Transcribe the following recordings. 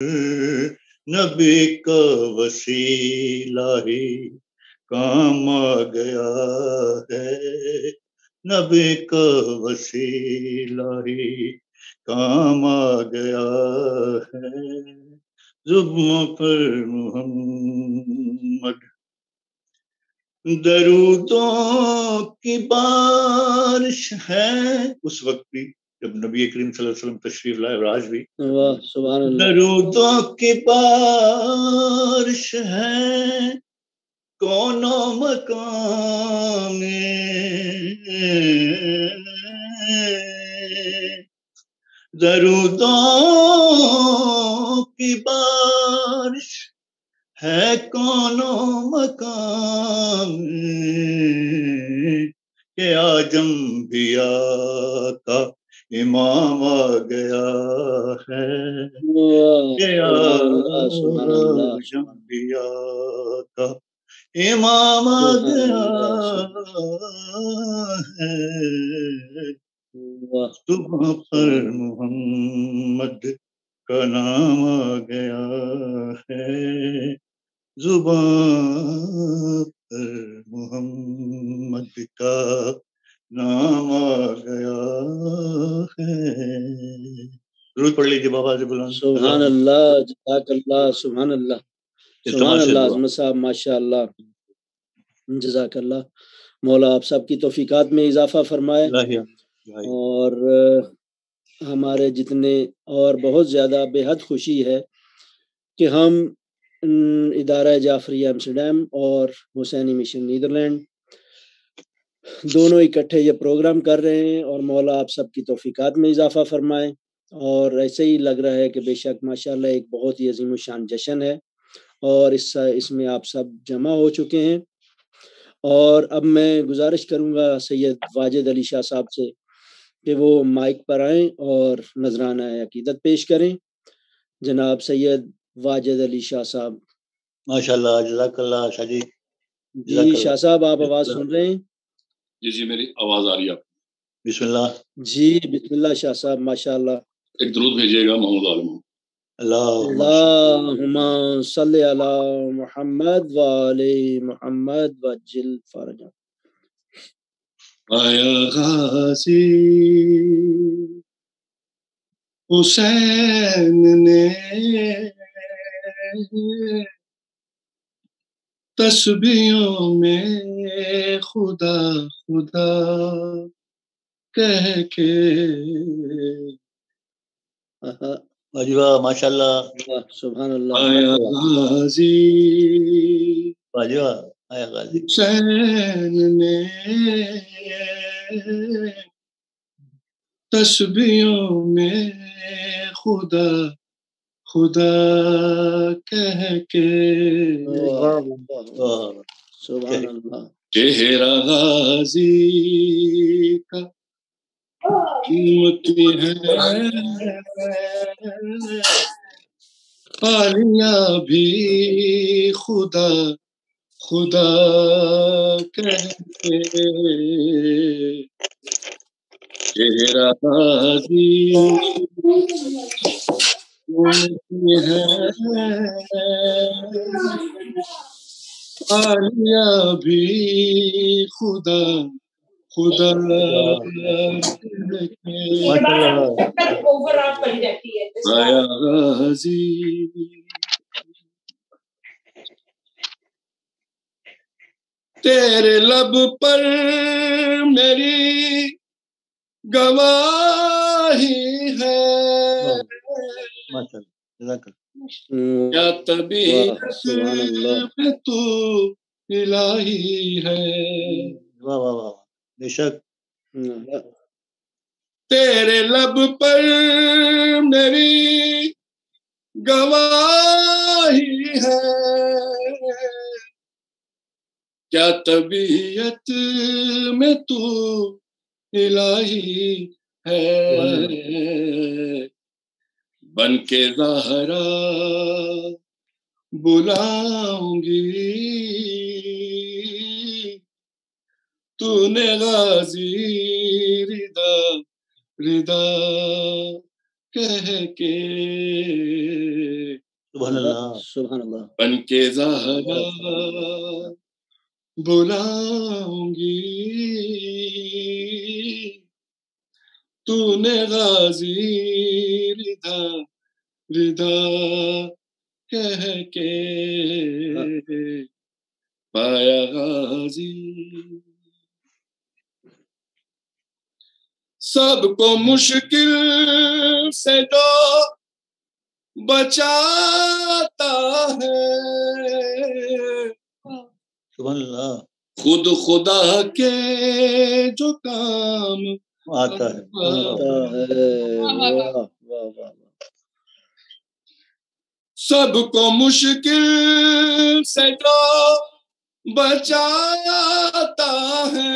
نبی کا وسیلہ ہی کام آ گیا ہے، نبی کا وسیلہ ہی کام آ گیا ہے، زبوں پر محمد درودوں کی بارش ہے. اس وقت بھی جب نبی کریم صلی اللہ علیہ وسلم تشریف لائے، اور آج بھی سبحان اللہ. درودوں کی بارش ہے کون و مکان میں، درودوں کی بارش ہے کون و مکان میں، کہ آج انبیاء کا امام آ گیا ہے، کہ آج انبیاء کا امام آ گیا ہے، صبح پر محمد کا نام آ گیا ہے، زبان پر محمد کا نام آ گیا ہے. درود پڑھ لیجیے بابا سے بلند. سبحان اللہ، جزاک اللہ، سبحان اللہ، سبحان اللہ. عظمت صاحب ماشاء اللہ، جزاک اللہ. مولا آپ سب کی توفیقات میں اضافہ فرمائے، اور ہمارے جتنے، اور بہت زیادہ بے حد خوشی ہے کہ ہم ادارہ جعفریہ ایمسٹرڈیم اور حسینی مشن نیدرلینڈ دونوں اکٹھے یہ پروگرام کر رہے ہیں، اور مولا آپ سب کی توفیقات میں اضافہ فرمائے. اور ایسے ہی لگ رہا ہے کہ بے شک ماشاءاللہ ایک بہت ہی عظیم الشان جشن ہے، اور اس میں آپ سب جمع ہو چکے ہیں. اور اب میں گزارش کروں گا سید واجد علی شاہ صاحب سے کہ وہ مائک پر آئیں اور نذرانہ عقیدت پیش کریں. جناب سید واجد علی شاہ صاحب. ماشاءاللہ، جزاک اللہ شاہ جی. جی شاہ صاحب، آپ آواز سن رہے ہیں؟ جی میری آواز آ رہی ہے آپ؟ بسم اللہ. جی بسم اللہ شاہ صاحب، ماشاءاللہ. ایک درود بھیجیے گا محمد عالم. اللہم صلی علی محمد و علی محمد وجل فرجہ. آیا غازی حسین نے تسبیحوں میں خدا خدا کہہ کے. واجبہ ماشاءاللہ، سبحان اللہ. آیا غازی واجبہ، آیا غازی حسین نے تسبیحوں میں خدا خدا کہہ کے. سبحان اللہ. چہرہ غازی کا قیمتی ہے، پالیا بھی خدا خدا کہہ کے. چہرہ غازی قیمتی ہے، پالیا بھی خدا خدا آیا غازی. تیرے لب پر میری گواہی ہے، کیا طبیعت میں تو الہی ہے. واہ واہ واہ، بے شک. تیرے لب پر میری گواہی ہے، کیا طبیعت میں تو الہی ہے. بن کے زہرا بلاؤں گی، تو نے غازی رضا رضا کہہ کے سبحان اللہ سبحان اللہ بن کے زہرا بلاؤں گی تو نے غازی رضا رضا کہہ کے پایا غازی سب کو مشکل سے جو بچاتا ہے سبحان اللہ خود خدا کے جو کام آتا ہے آتا ہے واہ واہ واہ واہ سب کو مشکل سے جو بچاتا ہے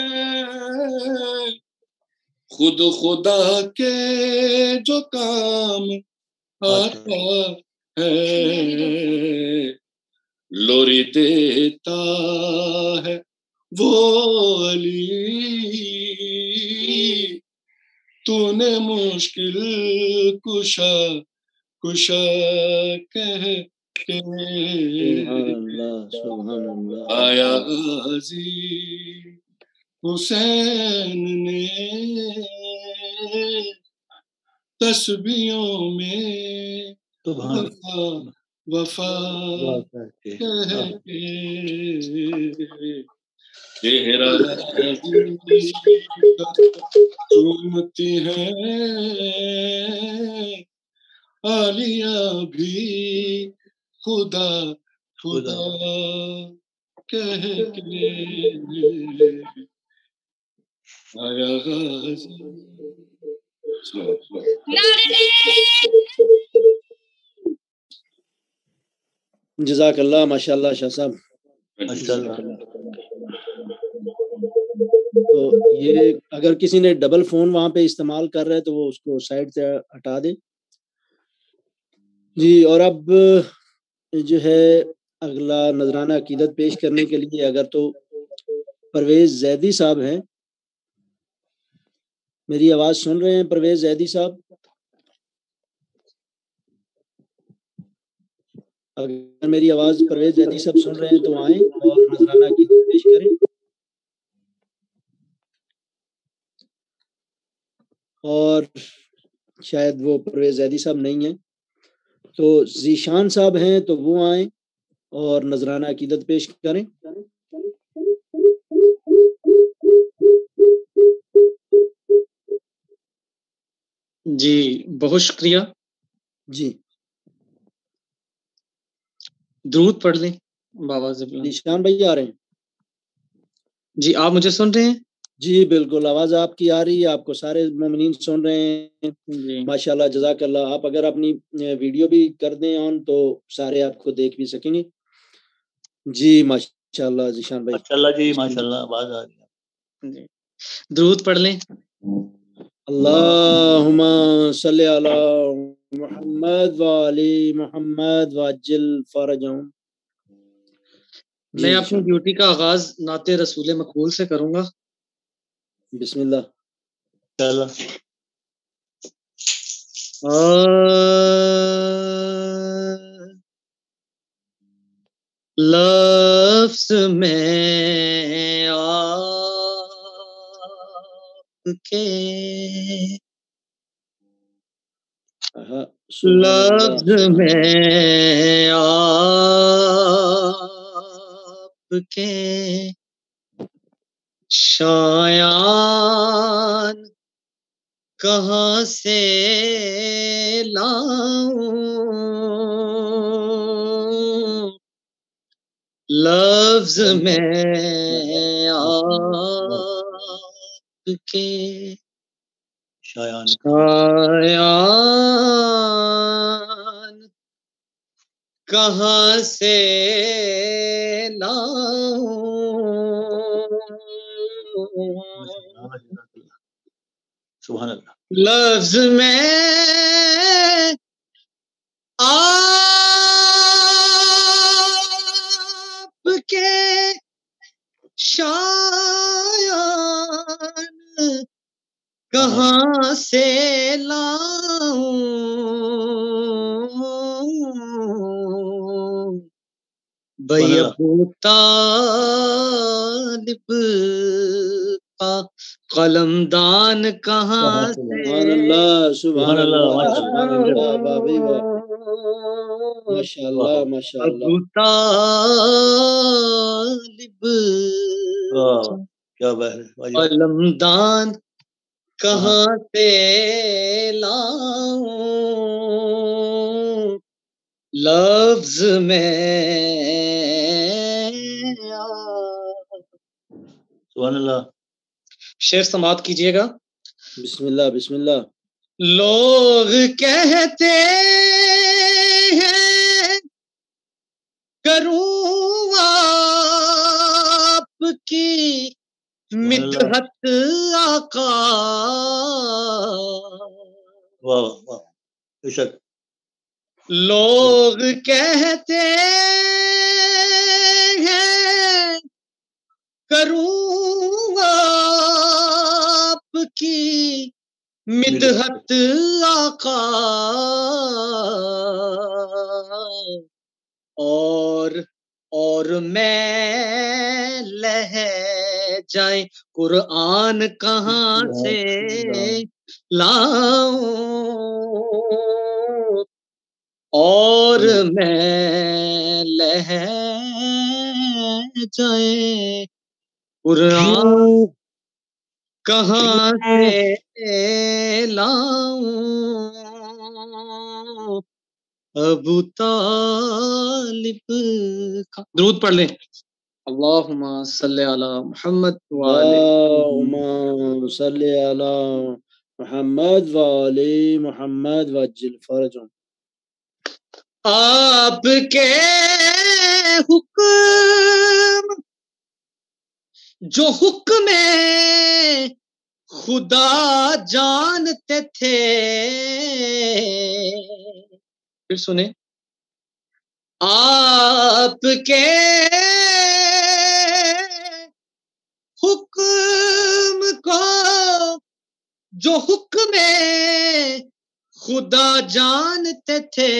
خود خدا کے جو کام آتا ہے لوری دیتا ہے وہ علی تو نے مشکل کشا کشا کہہ کے سبحان اللہ سبحان اللہ آیا غازی حسین نے تسبیحوں میں سبحان وفا اللہ کہہ کے چہرہ چومتی ہے عالیہ بھی خدا خدا کہہ کے آیا غازی جزاک اللہ ماشاء اللہ شاہ صاحب ماشاء اللہ تو یہ اگر کسی نے ڈبل فون وہاں پہ استعمال کر رہے تو وہ اس کو سائڈ سے ہٹا دے جی اور اب جو ہے اگلا نذرانہ عقیدت پیش کرنے کے لیے اگر تو پرویز زیدی صاحب ہیں میری آواز سن رہے ہیں پرویز زیدی صاحب اگر میری آواز پرویز زیدی صاحب سن رہے ہیں تو آئیں اور نذرانہ عقیدت پیش کریں اور شاید وہ پرویز زیدی صاحب نہیں ہیں تو ذیشان صاحب ہیں تو وہ آئیں اور نذرانہ عقیدت پیش کریں جی بہت شکریہ جی درود پڑھ لیں بابا زبلان ذیشان بھائی آ رہے ہیں جی آپ مجھے سن رہے ہیں جی بالکل آواز آپ کی آ رہی ہے آپ کو سارے مومنین سن رہے ہیں جی ماشاءاللہ جزاک اللہ آپ اگر اپنی ویڈیو بھی کر دیں آن تو سارے آپ کو دیکھ بھی سکیں گے جی ماشاءاللہ ذیشان بھائی ماشاء اللہ جی ماشاء اللہ آواز آ رہی ہے جی درود پڑھ لیں اللہم صلی علی محمد وعلی محمد وعجل فرجہم میں اپنی ڈیوٹی کا آغاز نعت رسول مقبول سے کروں گا بسم اللہ چلو لفظ میں آپ کے لفظ میں آپ کے شایان کہاں سے لاؤں لفظ میں آپ کے شایان کہاں سے لاؤں سبحان اللہ لفظ میں آپ کے شایان کہاں سے لاؤں بھئی ابو طالب کا قلم دان کہاں سے سبحان اللہ سبحان اللہ سبحان اللہ بابی واہ ماشاء اللہ ماشاء اللہ ابو طالب کیا بات ہے قلم دان کہاں سے لاؤں لفظ میں سبحان اللہ شعر سماعت کیجئے گا بسم اللہ بسم اللہ لوگ کہتے ہیں کروں آپ کی مدحت آقا واہ واہ بے شک لوگ کہتے ہیں کروں آپ کی مدحت آقا اور میں لہجۂ قرآن کہاں سے لاؤں اور میں لہجۂ قرآن کہاں سے لاؤں ابو طالب کا درود پڑھ لیں اللہم صلی علی محمد اللہم صلی علی محمد وعلی محمد وعجل فرجهم آپ کے حکم جو حکم خدا جانتے تھے پھر سنیں آپ کے حکم کو جو حکم خدا جانتے تھے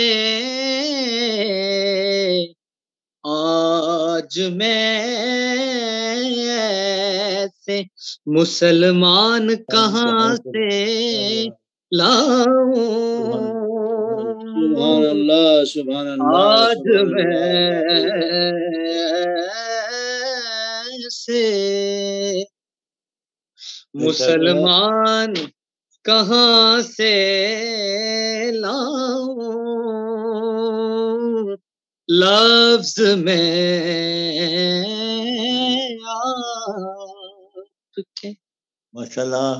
آج میں ایسے مسلمان کہاں سے لاؤں سبحان اللہ سبحان اللہ آج میں ایسے مسلمان کہاں سے لاؤں لفظ میں ماشاء اللہ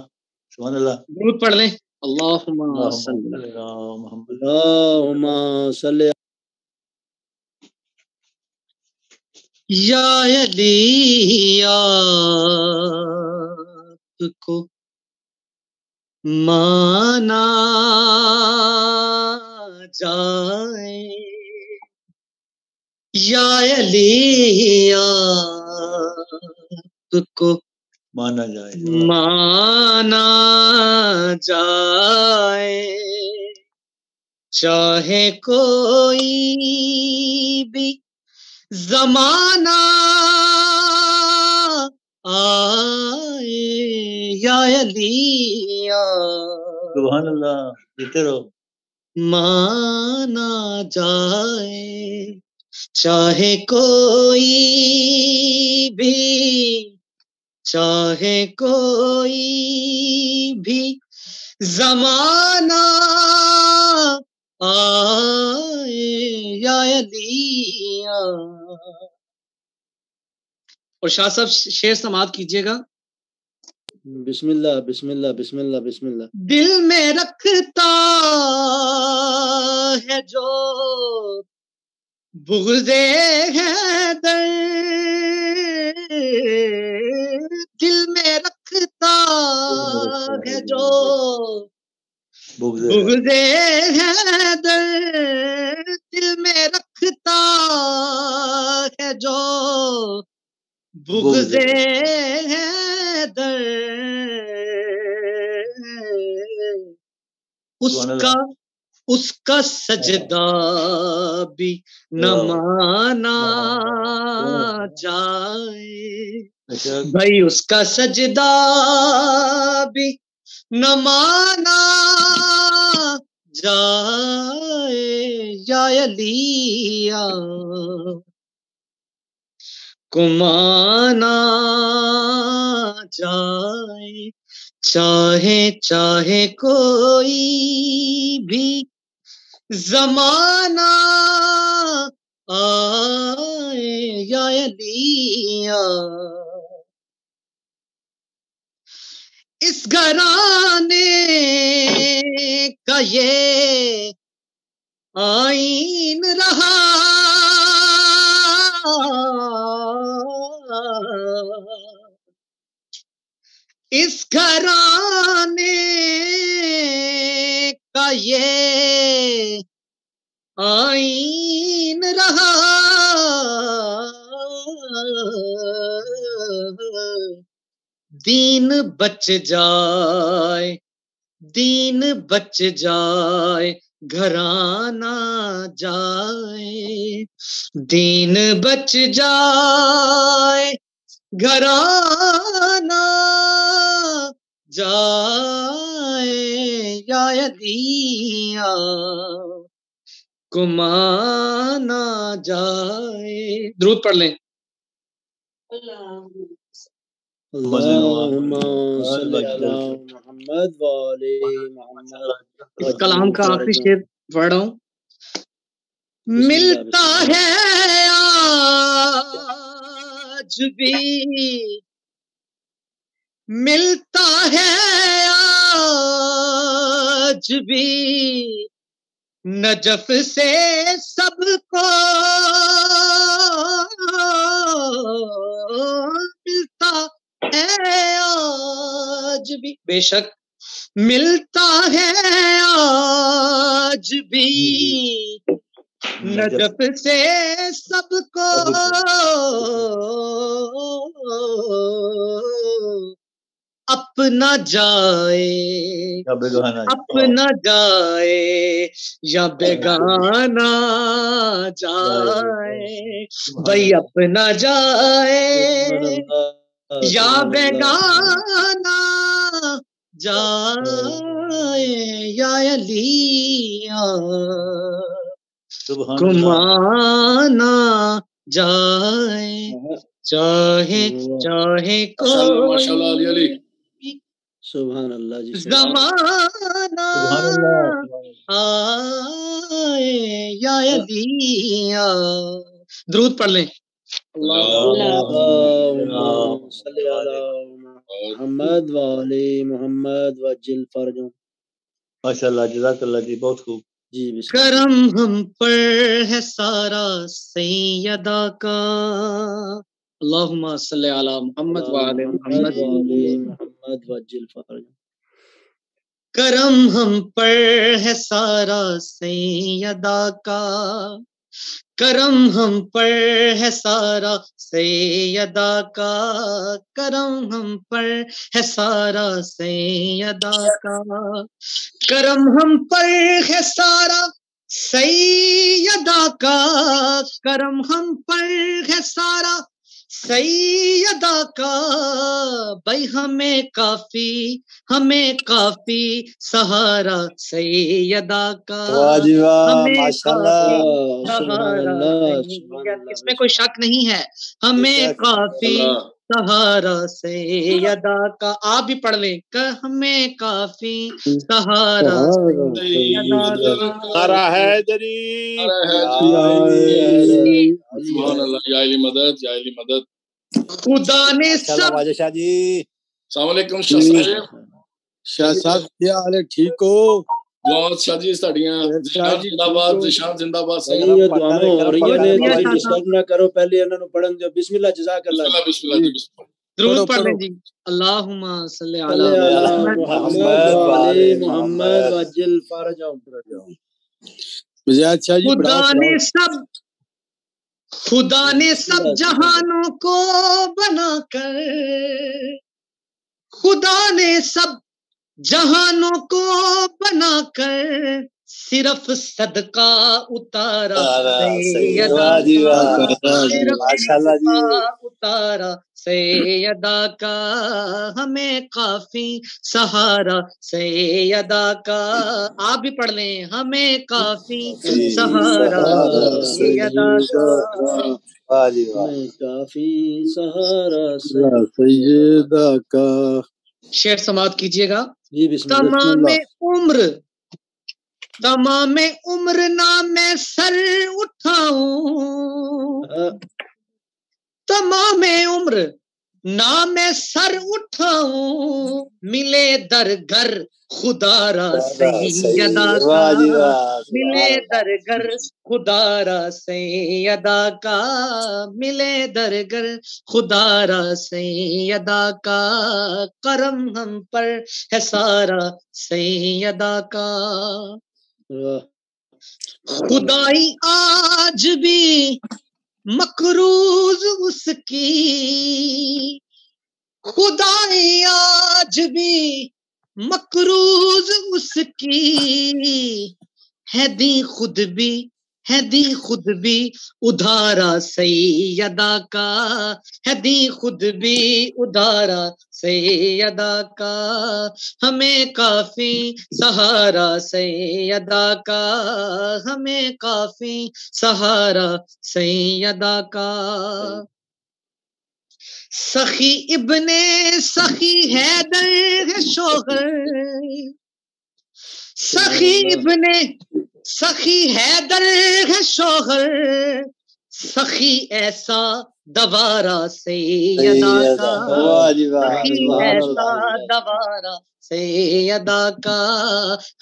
سبحان اللہ درود پڑھ لیں اللہم صلی اللہم صلی یا علی آپ کو مانا جائے یا علی آپ کو مانا جائے مانا جائے چاہے کوئی بھی زمانہ آئے یا علی سبحان اللہ جیتے رہو مانا جائے چاہے کوئی بھی زمانہ آئے یا علی اور شاہ صاحب شعر سماعت کیجئے گا بسم اللہ بسم اللہ بسم اللہ بسم اللہ دل میں رکھتا ہے جو بغض حیدر دل میں رکھتا ہے جو بغض حیدر دل میں رکھتا ہے جو بغض حیدر اس کا سجدہ بھی نہ مانا جائے بھائی، اس کا سجدہ بھی نہ مانا جائے یا علی کو مانا جائے، چاہے چاہے کوئی بھی زمانہ آئے یا علی اس گھرانے کا یہ آئین رہا اس گھرانے کا یہ آئین رہا، دین بچ جائے دین بچ جائے گھرانہ جائے، دین بچ جائے گھرانہ جائے یا علی کو مانا جائے۔ درود پڑھ لیں۔ اللہم صلی علی محمد وعلی محمد۔ کلام کا آخری شعر پڑھ رہا ہوں۔ ملتا ہے آج بھی ملتا ہے آج بھی نجف سے سب کو، ملتا ہے آج بھی، بے شک ملتا ہے آج بھی نجف سے سب کو، اپنا جائے اپنا جائے یا بیگانہ جائے، بھائی اپنا جائے یا بیگانہ جائے یا علی کو مانا جائے، چاہے چاہے کوئی سبحان اللہ جی، زمانہ آئے یا علی۔ درود پڑھ لیں۔ اللہم صلی علی محمد وعلی محمد وجل فرجوں۔ ماشاء اللہ، جزاک اللہ جی، بہت خوب جی۔ کرم ہم پر ہے سارا سیدہ کا، اللہم صلی علی محمد وعلی محمد محمد وجل فرجوں۔ کرم ہم پر ہے سارا سیدہ کا، کرم ہم پر ہے سارا سیدہ کا، کرم ہم پر ہے سارا سیدہ کا، کرم ہم پر ہے سارا سیدہ کا، کرم ہم پر ہے سارا سیدہ کا، بھائی ہمیں کافی سہارا سیدہ کا، ہمیں کافی سہارا سیدہ، اس میں کوئی شک نہیں ہے، ہمیں کافی سہارا سیدہ کا۔ آپ بھی پڑھ لیں، ہمیں کافی سہارا سیدہ کا ہے دری مدد یا علی مدد۔ خدا نے سب شاہ جی، السلام علیکم شاہ صاحب۔ شاہ صاحب کیا حال ہے؟ ٹھیک ہو؟ بہت شاہ جی، ساڑیاں زندہ باد، ذیشان زندہ باد۔ دعاواں ہو رہی ہیں، تسی ڈسٹرب نہ کرو، پہلے انہاں نوں پڑھن دیو۔ بسم اللہ، جزاک اللہ۔ بسم اللہ جی، بسم اللہ۔ درود پڑھ لیں جی۔ اللہم صلی علی محمد وعلی محمد وجل فرجوں۔ مزید شاہ جی، خدا نے سب جہانوں کو بنا کر، خدا نے سب جہانوں کو بنا کر صرف صدقہ اتارا سیدہ کا، صرف صدقہ اتارا سیدہ کا، ہمیں کافی سہارا سیدہ کا. آپ بھی پڑھ لیں، ہمیں کافی سہارا سیدہ کا، ہمیں کافی سہارا سیدہ کا. شعر سماعت کیجئے گا. جی بسم تمام عمر نہ میں سر اٹھاؤں، تمام عمر نہ میں سر اٹھاؤں، ملے در گھر خدا را سیدہ کا، ملے در گھر خدا را سیدہ کا، ملے در گھر خدا را سیدہ کا، کرم ہم پر ہے سارا سیدہ کا. خدائی آج بھی مقروض اس کی، خدائی آج بھی مقروض اس کی، ہے دی خود بھی ادھارا سیدہ کا، ہے دی خود بھی ادھارا سیدہ کا، ہمیں کافی سہارا سیدہ کا، ہمیں کافی سہارا سیدہ کا. سخی ابن سخی حیدر ہے شوہر، سخی ابن سخی حیدر ہے شوہر، سخی ایسا دوارا سیدہ کا، سخی ایسا دوارا سیدہ کا،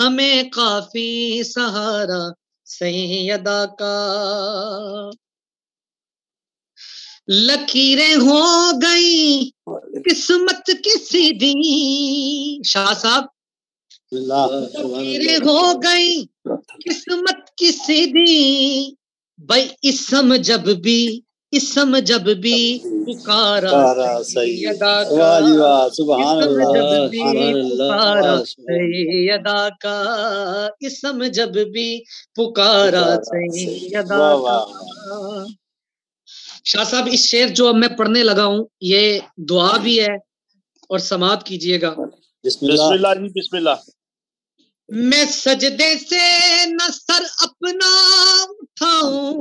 ہمیں کافی سہارا سیدہ کا. لکیریں ہو گئی قسمت کی سیدھی، شاہ صاحب لکیریں ہو گئی قسمت کی سیدھی، بھائی اسم جب بھی پکارا سیدہ کا، اسم جب بھی پکارا سیدہ کا، اسم جب بھی پکارا سیدہ کا. شاہ صاحب اس شعر جو اب میں پڑھنے لگا ہوں یہ دعا بھی ہے اور سماعت کیجئے گا. بسم اللہ جی بسم اللہ. میں سجدے سے نہ سر اپنا اٹھاؤں،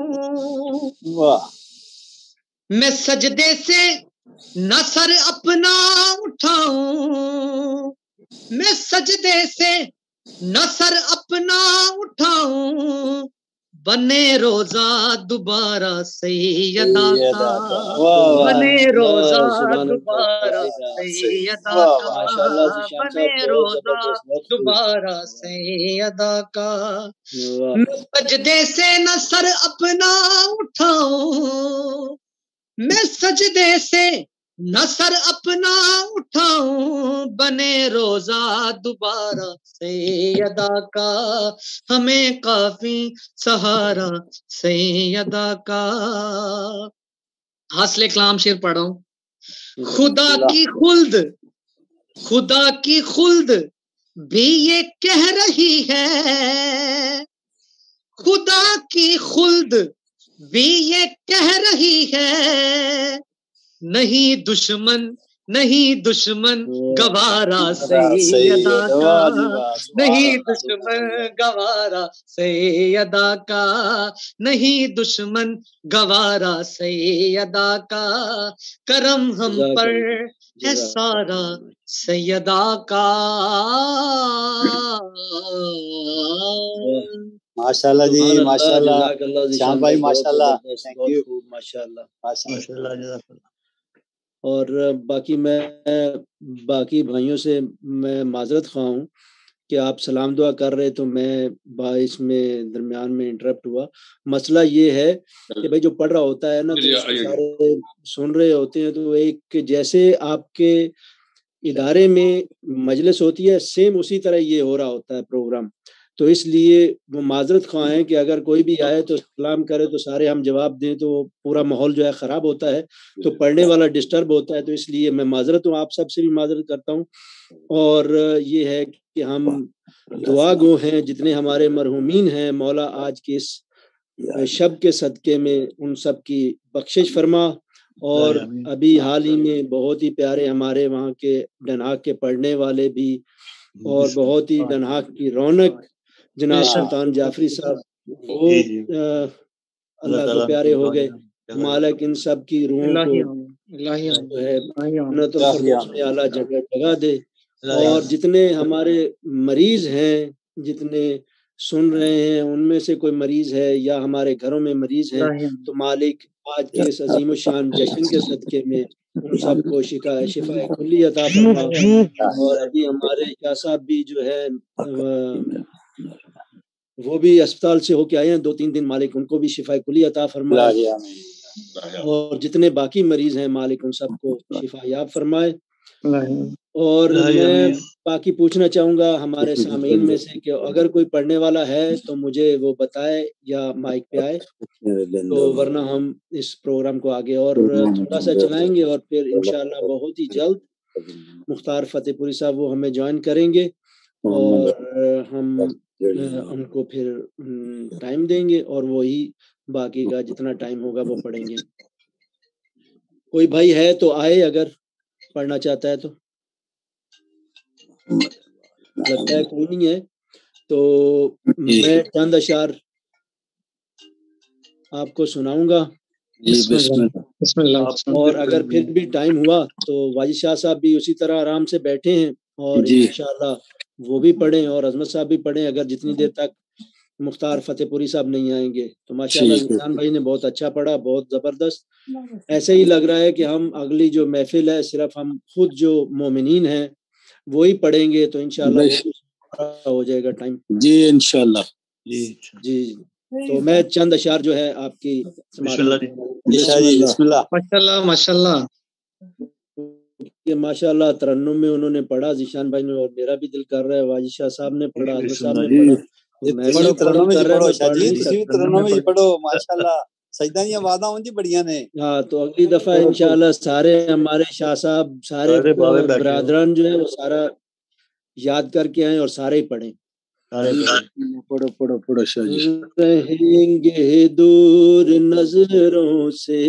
میں سجدے سے نہ سر اپنا اٹھاؤں، میں سجدے سے نہ سر اپنا اٹھاؤں، بنے روزہ دوبارہ سیدہ کا، بنے روزہ دوبارہ سیدہ کا، بنے روزہ دوبارہ سیدہ کا. میں سجدے سے نہ سر اپنا اٹھاؤں، میں سجدے سے نہ سر اپنا اٹھاؤں، بنے روزہ دوبارہ سیدہ کا، ہمیں کافی سہارا سیدہ کا. حاصل کلام شعر پڑھ رہا ہوں. خدا کی خلد بھی یہ کہہ رہی ہے، خدا کی خلد بھی یہ کہہ رہی ہے، نہیں دشمن گوارا سیدہ کا، نہیں دشمن گوارا سیدہ کا، نہیں دشمن گوارا سیدہ کا، کرم ہم پر ہے سارا سیدہ کا. ماشاءاللہ جی ماشاءاللہ شام بھائی ماشاءاللہ ماشاءاللہ. اور باقی بھائیوں سے میں معذرت خواہ ہوں کہ آپ سلام دعا کر رہے تو میں باعث میں درمیان میں انٹرپٹ ہوا. مسئلہ یہ ہے کہ بھائی جو پڑھ رہا ہوتا ہے نا تو سارے سن رہے ہوتے ہیں، تو ایک جیسے آپ کے ادارے میں مجلس ہوتی ہے سیم اسی طرح یہ ہو رہا ہوتا ہے پروگرام. تو اس لیے وہ معذرت خواہ ہیں کہ اگر کوئی بھی آئے تو سلام کرے تو سارے ہم جواب دیں تو پورا ماحول جو ہے خراب ہوتا ہے، تو پڑھنے والا ڈسٹرب ہوتا ہے. تو اس لیے میں معذرت ہوں، آپ سب سے بھی معذرت کرتا ہوں. اور یہ ہے کہ ہم دعا گو ہیں جتنے ہمارے مرحومین ہیں، مولا آج کے اس شب کے صدقے میں ان سب کی بخشش فرما. اور ابھی حال ہی میں بہت ہی پیارے ہمارے وہاں کے ڈنہاک کے پڑھنے والے بھی اور بہت ہی ڈنہاک کی رونق جناب سلطان جعفری صاحب، وہ اللہ کو پیارے ہو گئے. مالک ان سب کی روحوں کو جو ہے جنت الفردوس میں اعلیٰ جگہ دے. اور جتنے ہمارے مریض ہیں، جتنے سن رہے ہیں، ان میں سے کوئی مریض ہے یا ہمارے گھروں میں مریض ہیں، تو مالک آج کے اس عظیم الشان جشن کے صدقے میں ان سب کو شفا کلی عطا فرما. اور ابھی ہمارے شاہ صاحب بھی جو ہے وہ بھی اسپتال سے ہو کے آئے ہیں 2-3 دن، مالک ان کو بھی شفا کلی عطا فرمائے. اور جتنے باقی مریض ہیں مالک ان سب کو شفا یاب فرمائے. اور میں باقی پوچھنا چاہوں گا ہمارے سامعین میں سے کہ اگر کوئی پڑھنے والا ہے تو مجھے وہ بتائے یا مائک پہ آئے، تو ورنہ ہم اس پروگرام کو آگے اور تھوڑا سا چلائیں گے. اور پھر انشاءاللہ بہت ہی جلد مختار فتح پوری صاحب وہ ہمیں جوائن کریں گے اور ہم ان کو پھر ٹائم دیں گے اور وہی باقی کا جتنا ٹائم ہوگا وہ پڑھیں گے. کوئی بھائی ہے تو آئے اگر پڑھنا چاہتا ہے تو. لگتا ہے کوئی نہیں ہے تو میں چند اشعار آپ کو سناؤں گا. بسم اللہ. اور اگر پھر بھی ٹائم ہوا تو واجد شاہ صاحب بھی اسی طرح آرام سے بیٹھے ہیں اور انشاءاللہ وہ بھی پڑھیں اور عظمت صاحب بھی پڑھیں اگر جتنی دیر تک مختار فتح پوری صاحب نہیں آئیں گے. تو ماشاءاللہ زیدان بھائی نے بہت اچھا پڑھا، بہت زبردست. ایسے ہی لگ رہا ہے کہ ہم اگلی جو محفل ہے صرف ہم خود جو مومنین ہیں وہی پڑھیں گے تو انشاءاللہ وہ ہو جائے گا ٹائم. جی انشاءاللہ. جی تو میں چند اشعار جو ہے آپ کی ماشاءاللہ کہ ماشاءاللہ ترنم میں انہوں نے پڑھا ذیشان بھائی نے، اور میرا بھی دل کر رہا ہے. واجد شاہ صاحب نے پڑھا، احمد صاحب نے پڑھا، میں بھی ترنم کر رہا ہے میں شاہ پڑھ جی، نہیں تسی سکتا. ترنم وچ پڑھو ماشاءاللہ. سجدہ دی آوازاں ہون جی بڑیاں نے. ہاں تو اگلی دفعہ انشاءاللہ سارے ہمارے شاہ صاحب سارے برادران جو ہے وہ سارا یاد کر کے آئیں اور سارے ہی پڑھیں. پڑھو شاہ جی. رہیں گے دور نظروں سے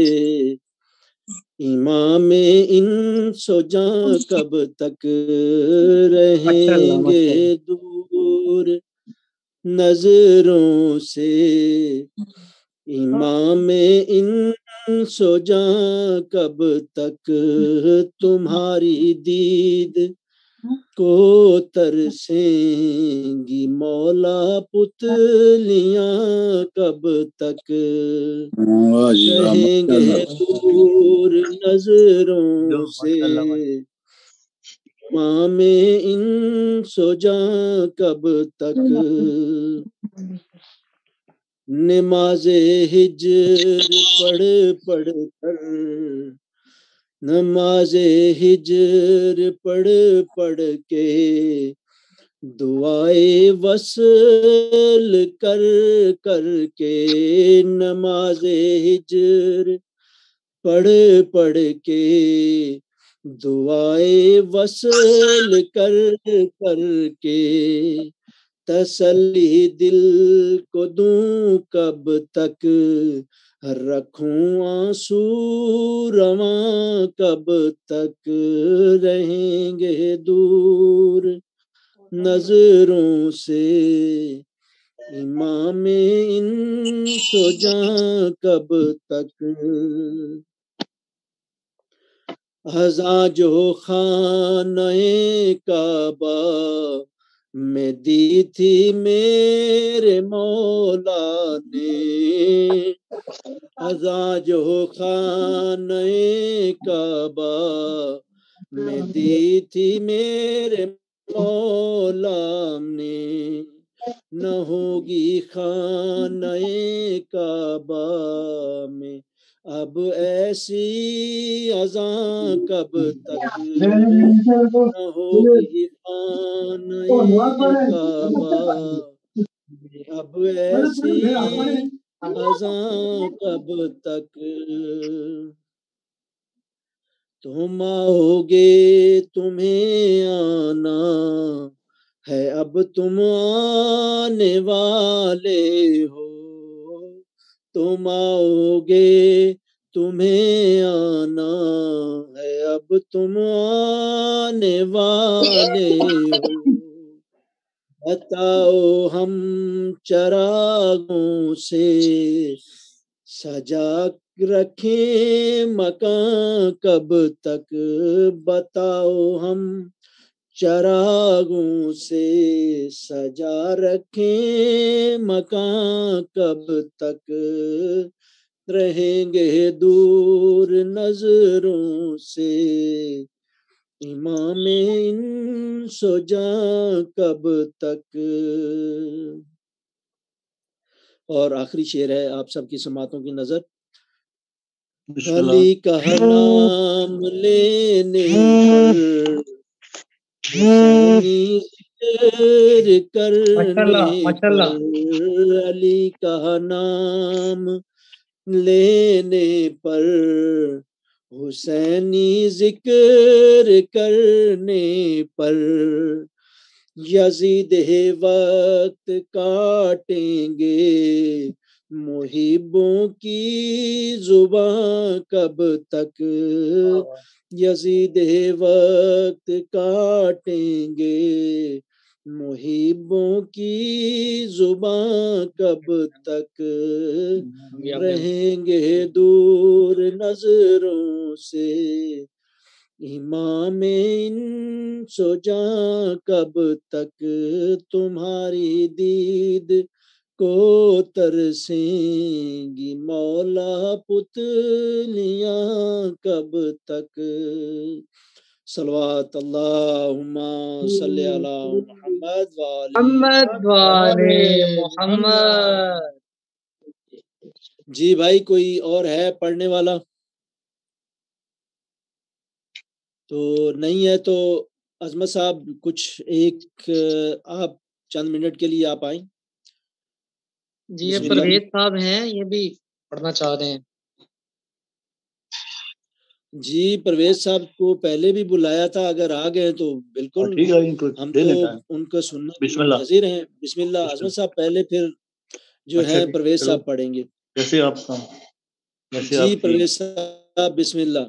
امام ان سو جاں کب تک، رہیں گے دور نظروں سے امام ان سو جاں کب تک، تمہاری دید کو ترسیں گی مولا پتلیاں کب تک، رہیں گے دور نظروں سے امام ان سو جاں کب تک، نماز ہجر پڑھ پڑھ کر، نماز ہجر پڑھ پڑھ کے دعائے وصل کر کر کے، نماز ہجر پڑھ پڑھ کے دعائے وصل کر کر کے، تسلی دل کو دوں کب تک، رکھوں آنسو رواں کب تک، رہیں گے دور نظروں سے امام ان سو جاں کب تک، ازاں جو خانہ کعبہ میں دی تھی میرے مولا نے، ازاں جو خانہ کعبہ میں دی تھی میرے مولا نے، نہ ہوگی خانہ کعبہ میں اب ایسی اذاں کب تک، نہ ہوگی خانہ کعبہ میں اب ایسی اذاں کب تک، تم آؤ گے تمہیں آنا ہے اب تم آنے والے ہو، تم آؤ گے تمہیں آنا ہے، اب تم آنے والے ہو، بتاؤ ہم چراغوں سے سجا رکھیں مکان کب تک، بتاؤ ہم چراغوں سے سجا رکھیں مکان کب تک، رہیں گے دور نظروں سے امام سو جاں کب تک۔ اور آخری شعر ہے آپ سب کی سماعتوں کی نظر۔ علی کا نام لینے پر حسینی ذکر کرنے پر، علی کا نام لینے پر حسینی ذکر کرنے پر، یزید وقت کاٹیں گے محبوں کی زباں کب تک، یزید وقت کاٹیں گے محبوں کی زباں کب تک، رہیں گے دور نظروں سے امام سو جاں کب تک، تمہاری دید کو ترسیں گی مولا پتلیاں کب تک۔ صلوات اللہم صلی علی محمد محمد۔ جی بھائی کوئی اور ہے پڑھنے والا؟ تو نہیں ہے تو عظمت صاحب کچھ ایک آپ چند منٹ کے لیے آپ آئیں۔ جی یہ پرویز صاحب ہیں، یہ بھی پڑھنا چاہ رہے ہیں۔ جی پرویز صاحب کو پہلے بھی بلایا تھا، اگر آ گئے تو بالکل ہم تو ان کو سننا منتظر ہیں۔ بسم اللہ عظمت صاحب پہلے، پھر جو ہے پرویز صاحب پڑھیں گے۔ جیسے آپ کا جی پرویز صاحب بسم اللہ۔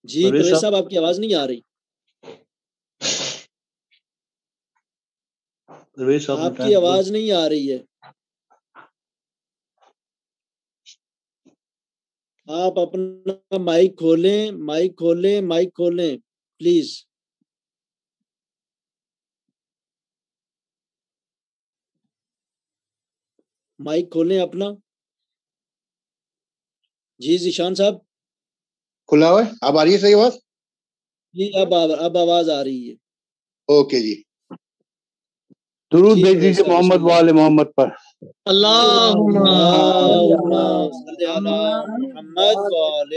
جی پرویز صاحب آپ کی آواز نہیں آ رہی، آپ کی آواز نہیں آ رہی ہے، آپ اپنا مائک کھولیں، مائک کھولیں، مائک کھولیں پلیز۔ مائک کھولیں اپنا۔ جی ذیشان صاحب کھلا ہوا ہے، اب آ رہی ہے صحیح آواز؟ جی اب آواز آ رہی ہے۔ اوکے جی، درود بھیج دیجیے محمد وآل محمد پر۔ اللہم صلی علی محمد وآل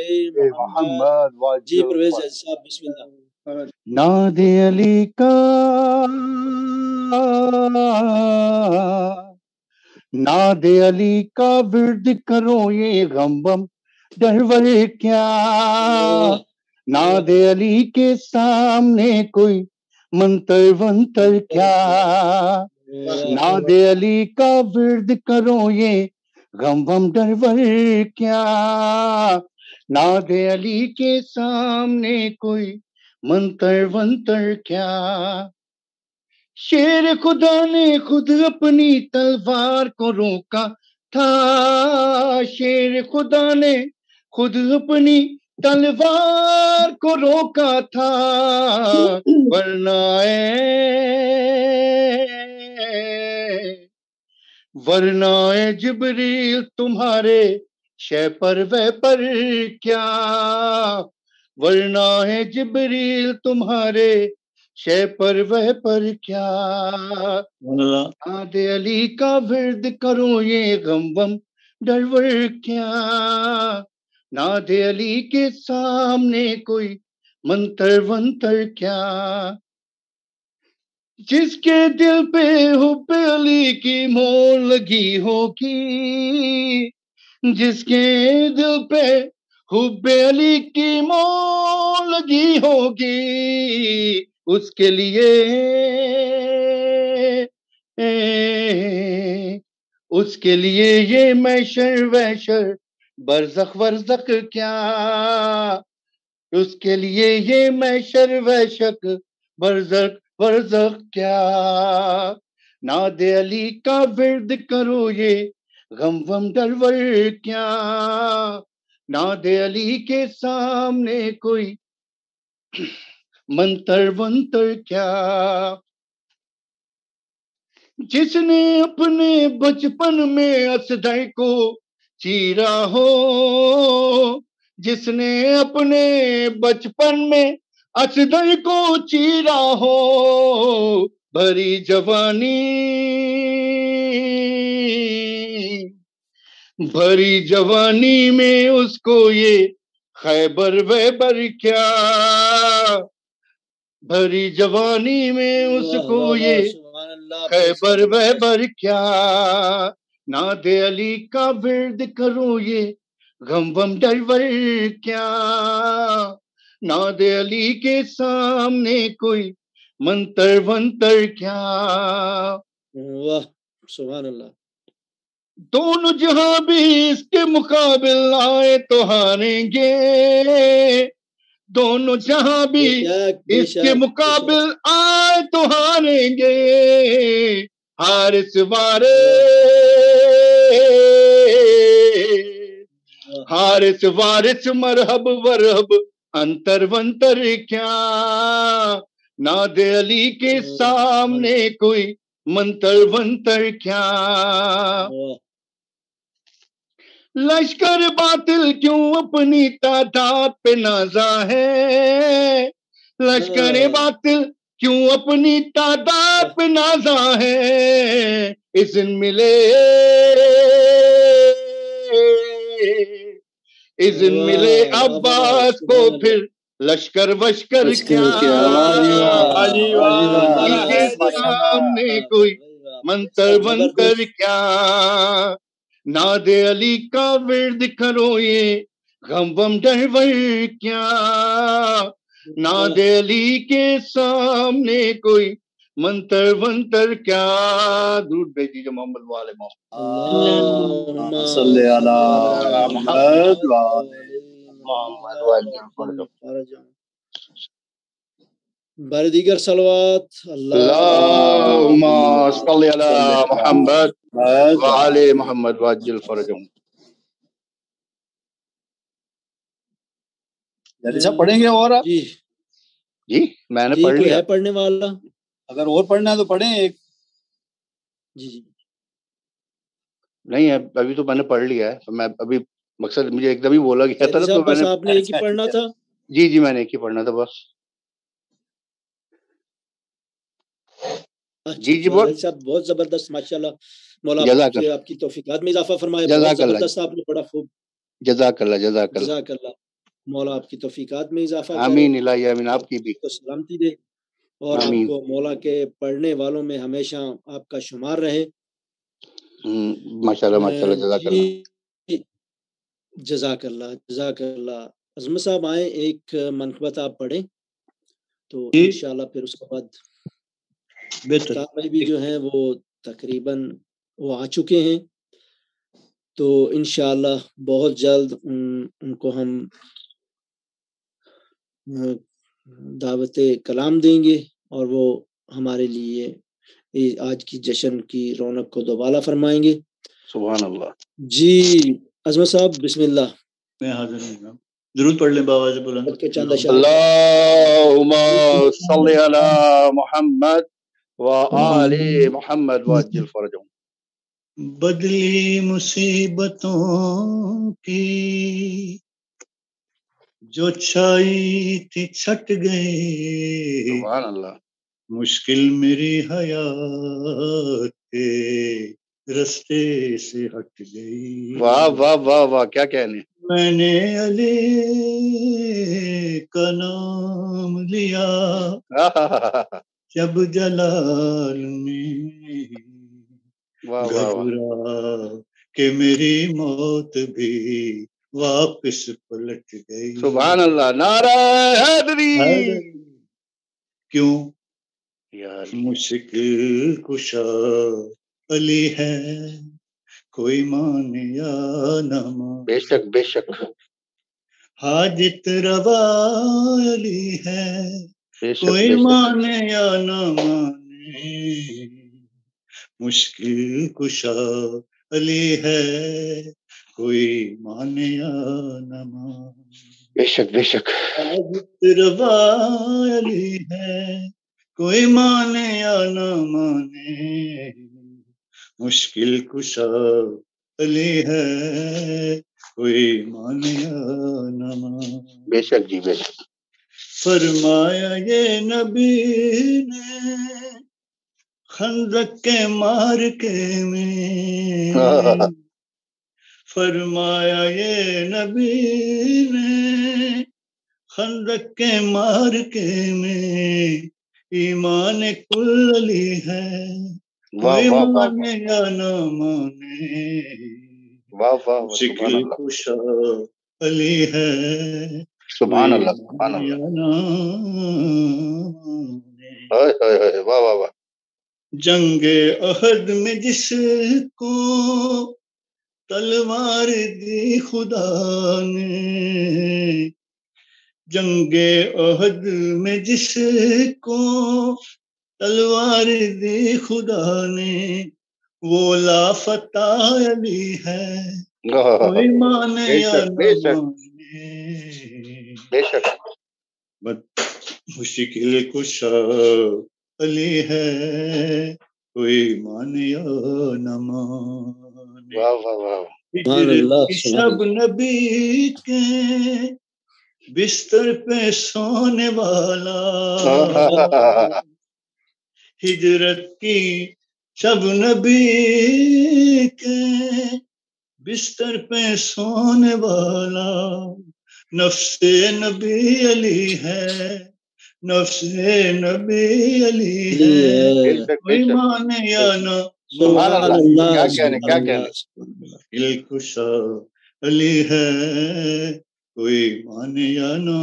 محمد۔ جی پرویز صاحب بسم اللہ۔ ناد علی کا ناد علی کا ورد کرو یہ غم بم ڈرور کیا، ناد علی کے سامنے کوئی منتر ونتر کیا، ناد علی کا ورد کرو یہ غم بم ڈرور کیا، ناد علی کے سامنے کوئی منتر ونتر کیا، شیر خدا نے خود اپنی تلوار کو روکا تھا، شیر خدا نے خود اپنی تلوار کو روکا تھا، ورنہ جبریل تمہارے شے پر وے پر کیا، ورنہ جبریل تمہارے شے پر وہ پر کیا، ناد علی کا ورد کرو یہ غم بم ڈرور کیا، ناد علی کے سامنے کوئی منتر ونتر کیا، جس کے دل پہ حب علی کی مور لگی ہوگی، جس کے دل پہ حب علی کی مول لگی ہوگی اس کے لیے یہ محشر وحشر برزخ ورزخ کیا، اس کے لیے یہ محشر وحشر برزخ ورزخ کیا، ناد علی کا ورد کرو یہ غم وم ڈرور کیا، ناد علی کے سامنے کوئی منتر ونتر کیا، جس نے اپنے بچپن میں اسدر کو چیرا ہو، جس نے اپنے بچپن میں اسدر کو چیرا ہو، بھری جوانی میں اس کو یہ خیبر ویبر کیا، بھری جوانی میں اس کو یہ خیبر ویبر کیا، ناد علی کا ورد کرو یہ غم وم ڈرور کیا، ناد علی کے سامنے کوئی منتر ونتر کیا، واہ سبحان اللہ۔ دونوں جہاں بھی اس کے مقابل آئے تو ہاریں گے، دونوں جہاں بھی اس کے مقابل آئے تو ہاریں گے، حارث وارث مرحب ورحب انتر ونتر کیا، ناد علی کے سامنے کوئی منتر ونتر کیا، لشکر باطل کیوں اپنی تعداد پہ نازا ہے، لشکر باطل کیوں اپنی تعداد پہ نازا ہے، اذن ملے عباس کو پھر لشکر وشکر کیا، کے سامنے کوئی منتر ونتر کیا، ناد علی کا ورد کرو یہ غم وم ڈرور کیا، ناد علی کے سامنے کوئی منتر ونتر کیا، درود بھیج دیجیے محمد والے اللہم صلی علی محمد بر دیگر صلوات اللہم صلی علی محمد وعلی محمد وعجل فرجہم۔ جی صاحب پڑھیں گے اور آپ؟ جی میں نے پڑھ لیا، ہے پڑھنے والا؟ اگر اور پڑھنا ہے تو پڑھیں ایک۔ جی نہیں ابھی تو میں نے پڑھ لیا ہے، میں ابھی مقصد مجھے ایک دم ہی بولا گیا تھا تو میں نے، آپ نے ایک ہی پڑھنا تھا؟ جی میں نے ایک ہی پڑھنا تھا بس۔ جی بہت زبردست، ماشاءاللہ، مولا آپ کی توفیقات میں اضافہ فرمائے، بہت زبردست آپ نے پڑھا، خوب، جزاک اللہ، مولا آپ کی توفیقات میں اضافہ کرے، آمین الہی آمین، آپ کی بھی تو سلامتی دے اور آپ کو مولا کے پڑھنے والوں میں ہمیشہ آپ کا شمار رہے۔ ماشاءاللہ جزاک اللہ۔ عظمت صاحب آئیں، ایک منقبت آپ پڑھیں تو انشاءاللہ پھر اس کے بعد بھائی بھی جو ہیں وہ تقریباً وہ آ چکے ہیں، تو انشاءاللہ بہت جلد ان کو ہم دعوت کلام دیں گے اور وہ ہمارے لیے آج کی جشن کی رونق کو دوبالا فرمائیں گے۔ سبحان اللہ۔ جی عظمت صاحب بسم اللہ۔ میں حاضر ہوں، درود پڑھ لیں بآواز بلند۔ اللہم صلی علی محمد وآل محمد وعجل فرجہم۔ بدلی مصیبتوں کی جو چھائی تھی چھٹ گئی، سبحان اللہ۔ مشکل میری حیات کے رستے سے ہٹ گئی، واہ واہ واہ واہ، کیا کہنے۔ میں نے علی کا نام لیا جب جلال نے گھبرا کہ میری موت بھی واپس پلٹ گئی. سبحان اللہ. نعرہ حیدری. کیوں مشکل کشا علی ہے، کوئی مانے یا نہ مانے. بے شک بے شک. حاجت روا علی ہے، بے شک کوئی بے شک. مانے یا نہ مانے. مشکل کشا علی ہے، کوئی مانے یا نہ مانے. بے شک بے شک. حاجت روا علی ہے، کوئی مانے یا نہ مانے. مشکل کشا علی ہے، کوئی مانے یا نہ مانے. بے شک جی بے شک. فرمایا یہ نبی نے خندق کے مارکے میں، فرمایا یہ نبی نے خندق کے مارکے میں، ایمان کل علی ہے، کوئی مانے یا نہ مانے. مشکل کشا علی ہے، سبحان اللہ سبحان اللہ. واہ واہ واہ. جنگ احد میں جس کو تلوار دی خدا نے، جنگ احد میں جس کو تلوار دی خدا نے، وہ لافتہ علی ہے، کوئی مانے یا نہ مانے. بے شک. مشکل کشا علی ہے، کوئی مانے یا نہ مانے. واہ واہ واہ. ہجرت کی شب نبی کے بستر پہ سونے والا، ہجرت کی شب نبی کے بستر پہ سونے والا، نفس نبی علی ہے، نفس نبی علی ہے، کوئی مانے یا نہ. سبحان اللہ. کیا کہنے کیا کہنے. کشا علی ہے، کوئی مانے یا نہ.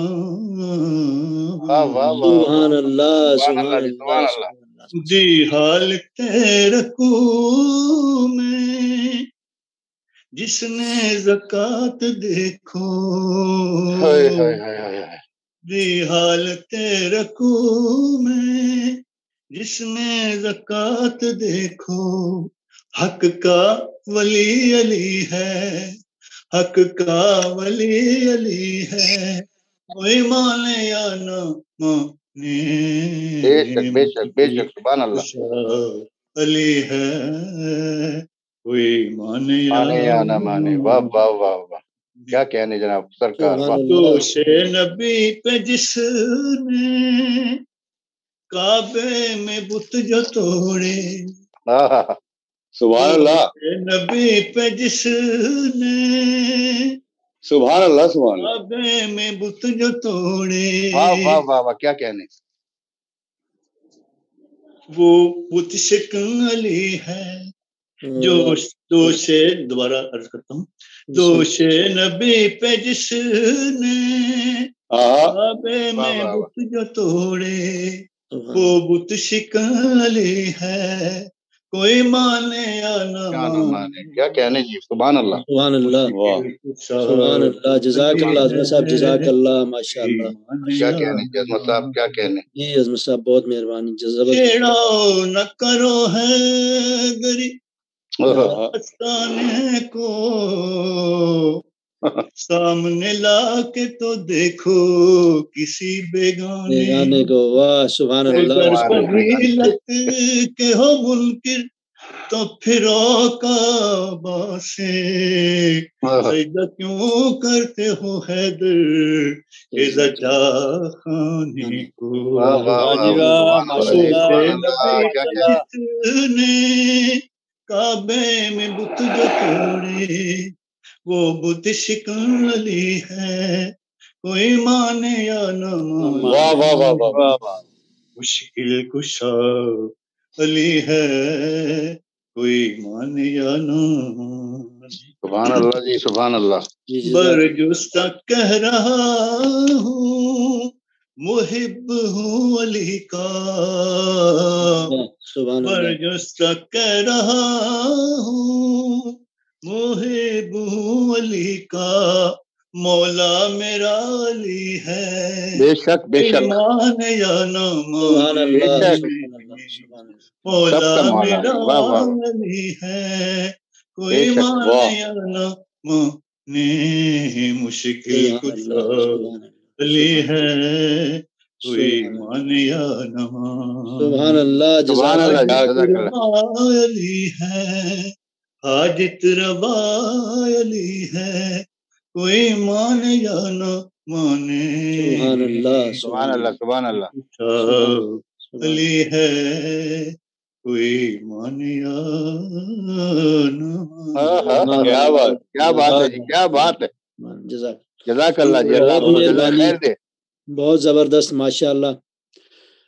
سبحان اللہ سبحان اللہ. جی حال تیرے کو میں جس نے زکات دیکھو، جی حال تیرے کو میں جس نے زکات دیکھو، حق کا ولی علی ہے، حق کا ولی علی ہے، کوئی مانے یا نہ مانے. بے شک بے شک بے شک. سبحان اللہ. علی ہے، کوئی مانے یا نہ مانے. واہ واہ واہ واہ. کیا کہنے جناب سرکار. دوش نبی پہ جس نے کعبے میں بت جو توڑے، سبحان اللہ. نبی پہ جس نے سبحان اللہ سبحان اللہ. کعبے میں بت جو توڑے، واہ واہ واہ واہ. کیا کہنے. وہ بت شکن علی ہے، جو دوش دوبارہ عرض کرتا ہوں، دوش نبی پہ جس نے کعبے میں بت جو توڑے، وہ بت شکن علی ہے، کوئی مانے یا نہ مانے. کیا کہنے جی. سبحان اللہ سبحان اللہ سبحان اللہ. جزاک اللہ عظمت صاحب، جزاک اللہ. ماشاء اللہ. کیا کہنے عظمت صاحب. کیا کہنے جی عظمت صاحب بہت مہربانی. چھیڑو نہ کرو حیدری آستانے کو، سامنے لا کے تو دیکھو کسی بیگانے کو. واہ سبحان اللہ. اگر فضیلت کے ہو منکر تو پھرو کعبہ سے، سجدہ کیوں کرتے ہو حیدر اذا جا خانے کو. نے کعبے میں بت جو توڑے، وہ بت شکن علی ہے، کوئی مانے یا نہ مانے. مشکل کشا علی ہے، کوئی مانے یا نہ سبحان اللہ جی، سبحان اللہ. برجستہ کہہ رہا ہوں محب ہوں علی کا، برجستہ کہہ رہا ہوں محب ہوں علی کا، مولا میرا علی ہے بے شک بے شک، مان یا نہ مان، مولا میرا علی ہے کوئی مان یا نہ مانے، مشکل کشا علی ہے کوئی مان یا نہ مان، سبحان اللہ، سبحان اللہ، علی ہے حاجت روا علی ہے کوئی مان یا نہ مانے، سبحان اللہ، سبحان اللہ، سبحان اللہ. علی ہے کوئی مان یا نہ مانے. کیا بات، کیا بات ہے جی، کیا بات ہے. جزاک اللہ جی، اللہ خیر دے. بہت زبردست، ماشاء اللہ.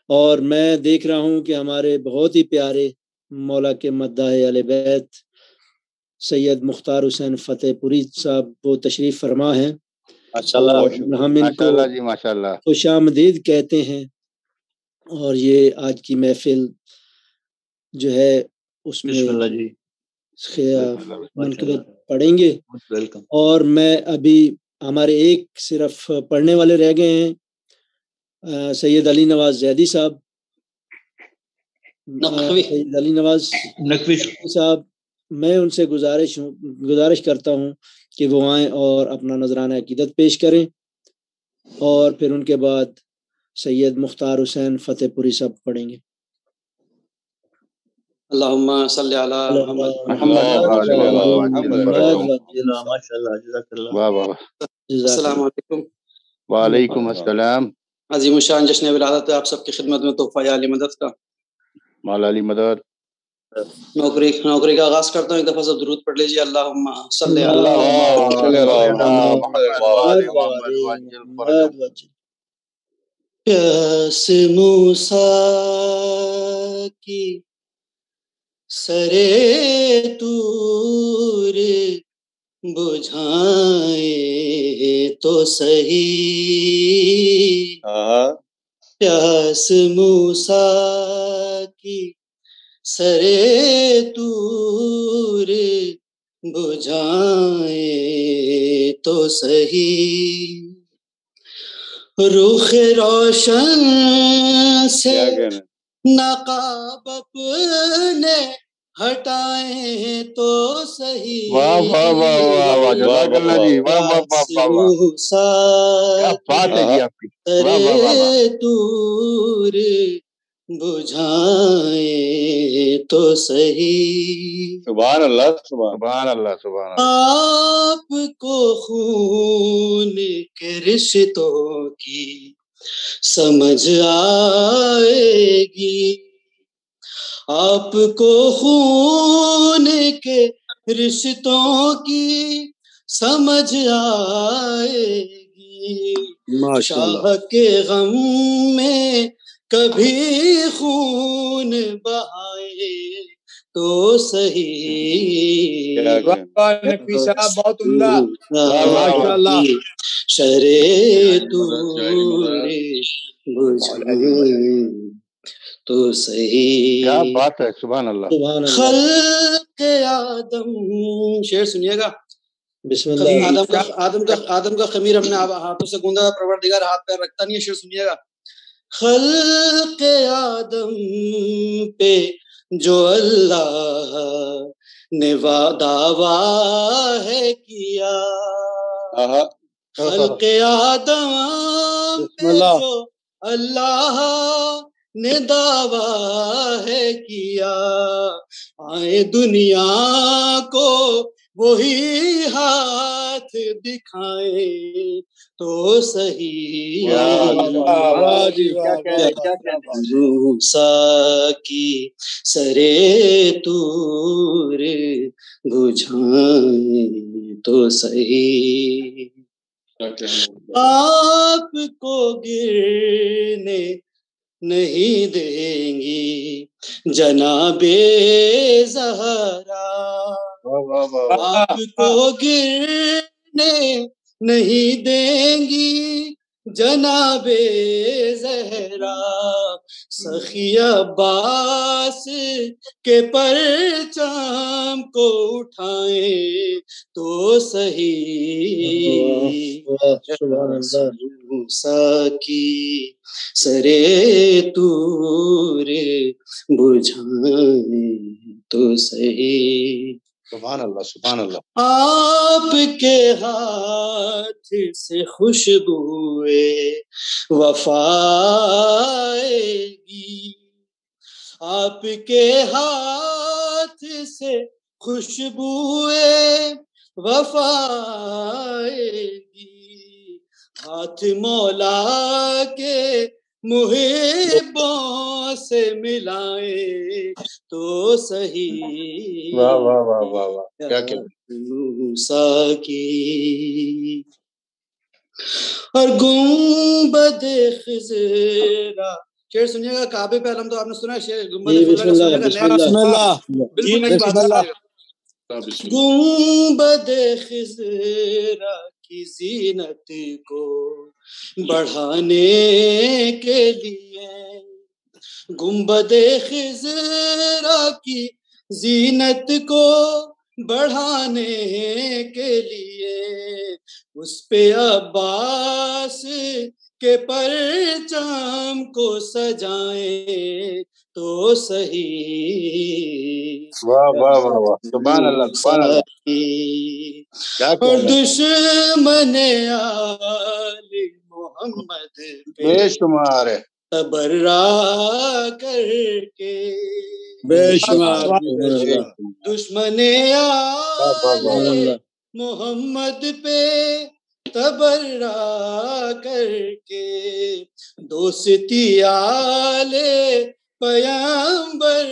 اور میں دیکھ رہا ہوں کہ ہمارے بہت ہی پیارے مولا کے مداح اہل بیت سید مختار حسین فتح پوری صاحب وہ تشریف فرما ہیں، ہم ان کو خوش آمدید کہتے ہیں. اور یہ آج کی محفل جو ہے اس میں منقبت پڑھیں گے. اور میں ابھی ہمارے ایک صرف پڑھنے والے رہ گئے ہیں، سید علی نواز زیدی صاحب، سید علی نواز نقوی صاحب. میں ان سے گزارش کرتا ہوں کہ وہ آئیں اور اپنا نذرانہ عقیدت پیش کریں، اور پھر ان کے بعد سید مختار حسین فتح پوری صاحب پڑھیں گے. اللہم صلی علی محمد. السلام علیکم. وعلیکم السلام. عظیم الشان جشن ولادت آپ سب کی خدمت میں تحفہ علی مدد کا، مولا علی مدد. نوکری کا آغاز کرتا ہوں، ایک دفعہ سب درود پڑھ لیجیے. اللہم صلی علی محمد. پیاس موسیٰ کی سرے طور بجھائے تو صحیح، پیاس موسیٰ کی سرے طور بجھائے تو صحیح، رخ روشن سے نقاب اپنے ہٹائیں تو صحیح، واہ واہ واہ واہ واہ، جزاک اللہ جی، واہ واہ واہ واہ، کیا بات ہے جی آپ کی، واہ واہ واہ واہ. طور بجھائیں تو صحیح، سبحان اللہ، سبحان اللہ، سبحان اللہ. آپ کو خون کے رشتوں کی سمجھ آئے گی، آپ کو خون کے رشتوں کی سمجھ آئے گی، شاہ کے غم میں کبھی خون بہائے تو صحیح، نقوی صاحب بہت عمدہ، ماشاءاللہ، شرے طور بجھائے تو صحیح. کیا بات ہے، سبحان اللہ. خلق آدم، شعر سنیے گا. بسم اللہ. آدم کا خمیر ہم نے ہاتھوں سے گوندا، پروردگار ہاتھ پیر رکھتا نہیں ہے. شعر سنیے گا. خلق آدم پہ جو اللہ نے دعویٰ ہے کیا، خلق آدم پہ جو اللہ نے دعویٰ ہے کیا، آئے دنیا کو وہی ہاتھ دکھائیں تو صحیح، موسیٰ کی سرے طور بجھائیں تو صحیح، آپ کو گرنے نہیں دیں گی جناب زہرا، آپ کو گرنے نہیں دیں گی جناب زہرا، سخی عباس کے پرچام کو اٹھائیں تو صحیح، موسیٰ کی سرے طور بجھائیں تو صحیح۔ سبحان اللہ سبحان اللہ۔ آپ کے ہاتھ سے خوشبوئے وفا آئے گی، آپ کے ہاتھ سے خوشبوئے وفا آئے گی، ہاتھ مولا کے محبوں سے ملائیں تو صحیح، واہ واہ واہ واہ واہ، کیا کیا موسیٰ کی۔ اور گنبد خضرا، شعر سنیے گا، کعبے پہ علم تو آپ نے سنا ہے، شعر گنبد خضرا کا بسم اللہ بالکل نئی بات ہے۔ گنبد خضرا کی زینت کو بڑھانے کے لیے، گنبد خضرا کی زینت کو بڑھانے کے لیے، اس پہ عباس کے پرچام کو سجائیں تو صحیح، واہ واہ واہ واہ، سبحان اللہ سبحان اللہ، اور دشمن آل محمد بے شمار ہے تبرا کر کے، بے شمار دشمن آل محمد پہ تبرا کر کے، دوستی آل پیغمبر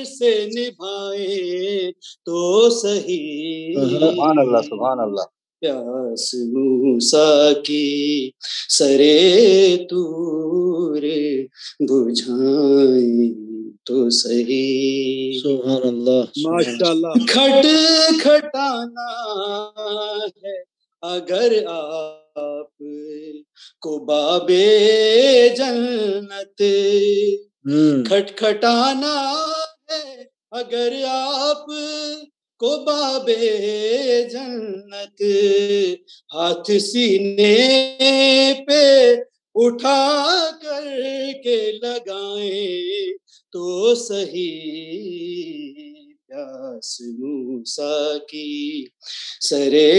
سے نبھائیں تو صحیح، سبحان اللہ سبحان اللہ۔ پیاس موسیٰ کی سرے طور بجھائیں تو صحیح، سبحان اللہ ماشاءاللہ۔ کھٹ کھٹانا ہے اگر آپ کو باب جنت، کھٹ کھٹانا ہے اگر آپ کو باب جنت، ہاتھ سینے پہ اٹھا کر کے لگائیں تو صحیح، پیاس موسیٰ کی سرے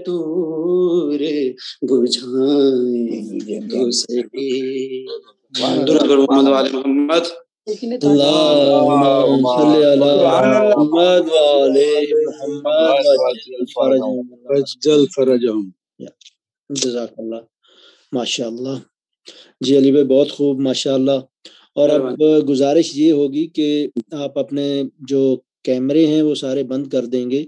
طور بجھائیں تو صحیح، درود بر محمد و آل محمد، اللہم صلی علی محمد و آل محمد وعجل فرجہم۔ جزاک اللہ، ماشاء اللہ۔ جی علی بھائی بہت خوب ماشاء اللہ۔ اور اب گزارش یہ ہوگی کہ آپ اپنے جو کیمرے ہیں وہ سارے بند کر دیں گے،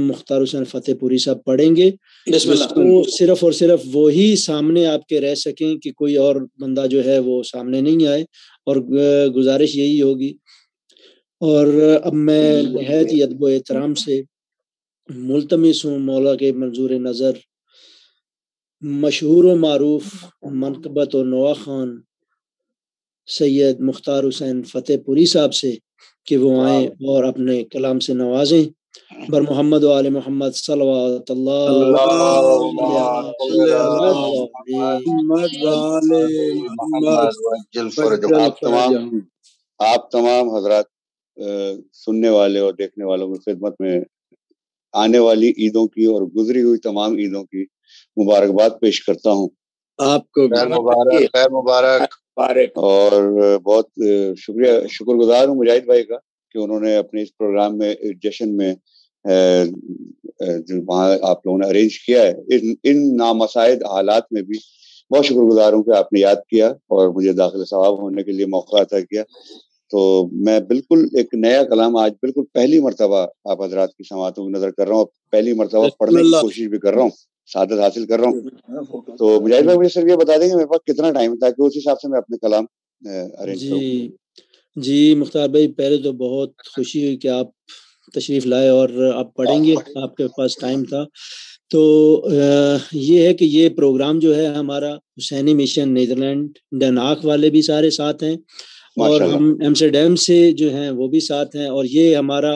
مختار حسین فتح پوری صاحب پڑھیں گے، تو صرف اور صرف وہی سامنے آپ کے رہ سکیں کہ کوئی اور بندہ جو ہے وہ سامنے نہیں آئے، اور گزارش یہی ہوگی۔ اور اب میں نہایت ہی ادب و احترام سے ملتمس ہوں مولا کے منظور نظر مشہور و معروف منقبت و نوا خان سید مختار حسین فتح پوری صاحب سے کہ وہ آئیں اور اپنے کلام سے نوازیں۔ بر محمد و آل محمد صلوات اللہ۔ آپ تمام حضرات سننے والے اور دیکھنے والوں کی خدمت میں آنے والی عیدوں کی اور گزری ہوئی تمام عیدوں کی مبارکباد پیش کرتا ہوں۔ آپ کو خیر مبارک، اور بہت شکر گزار ہوں مجاہد بھائی کا کہ انہوں نے اپنے اس پروگرام میں جشن میں وہاں آپ لوگوں نے ارینج کیا ہے، ان نامساعد حالات میں بھی بہت شکر گزار ہوں کہ آپ نے یاد کیا اور مجھے داخل ثواب ہونے کے لیے موقع عطا کیا۔ تو میں بالکل ایک نیا کلام آج بالکل پہلی مرتبہ آپ حضرات کی سماعتوں کی نظر کر رہا ہوں, پہلی مرتبہ پڑھنے کی کوشش بھی کر رہا ہوں, سعادت حاصل کر رہا ہوں. تو مجاہد بھائی مجھے صرف یہ بتا دیں کہ میرے پاس کتنا ٹائم ہے تاکہ اس حساب سے میں اپنے کلام ارینج کروں. جی مختار بھائی, پہلے تو بہت خوشی ہوئی کہ آپ تشریف لائے اور آپ پڑھیں گے, آپ کے پاس ٹائم تھا. تو یہ ہے کہ یہ پروگرام جو ہے ہمارا حسینی مشن نیدرلینڈ ڈناک والے بھی سارے ساتھ ہیں, اور ہم ایمسٹرڈیم سے جو ہیں وہ بھی ساتھ ہیں, اور یہ ہمارا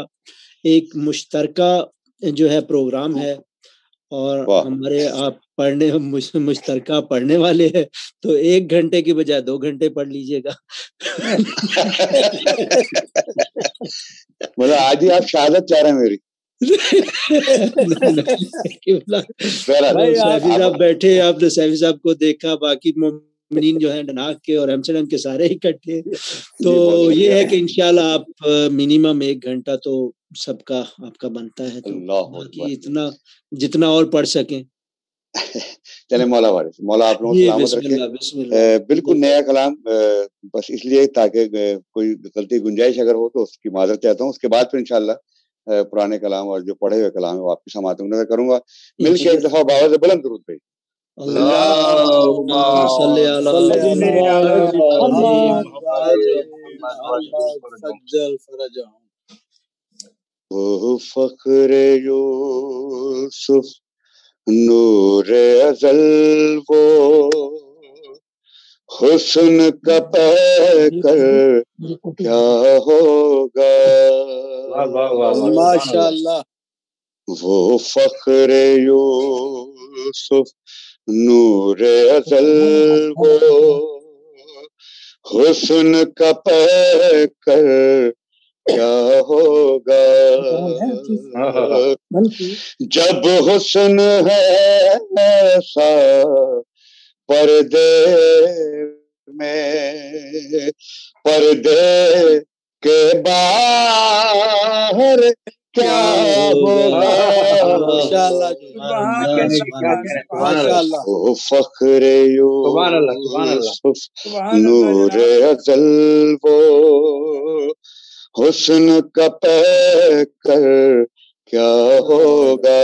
ایک مشترکہ جو ہے پروگرام ہے, اور ہمارے آپ پڑھنے مشترکہ پڑھنے والے ہیں, تو 1 گھنٹے کی بجائے 2 گھنٹے پڑھ لیجئے گا. مطلب آج ہی آپ شہادت چاہ رہے ہیں میری. سیفی صاحب بیٹھے, آپ نے سیفی صاحب کو دیکھا, باقی مومنین جو ہیں ڈناک کے اور ایمسٹرڈیم کے سارے اکٹھے. تو یہ ہے کہ انشاءاللہ آپ منیمم 1 گھنٹہ تو سب کا آپ کا بنتا ہے, تو اتنا جتنا اور پڑھ سکیں. چلے مولا وارث, مولا آپ لوگوں کو سلامت رکھے. بالکل نیا کلام, بس اس لیے تاکہ کوئی غلطی گنجائش اگر ہو تو اس کی معذرت چاہتا ہوں. اس کے بعد پھر انشاءاللہ پرانے کلام اور جو پڑھے ہوئے کلام ہے وہ آپ کی سماعتوں میں نظر کروں گا. مل کے ایک دفعہ باوض بلند درود بھائی. وہ فخر یوسف نور ازل وہ حسن کا پیکر کیا ہوگا. ماشاءاللہ. وہ فخر یوسف نور ازل وہ حسن کا پیکر کیا ہوگا. جب حسن ہے ایسا پردے میں, پردے کے باہر کیا ہوگا. وہ فخر یوسف نور ازل وہ حسن کا پیکر کیا ہوگا.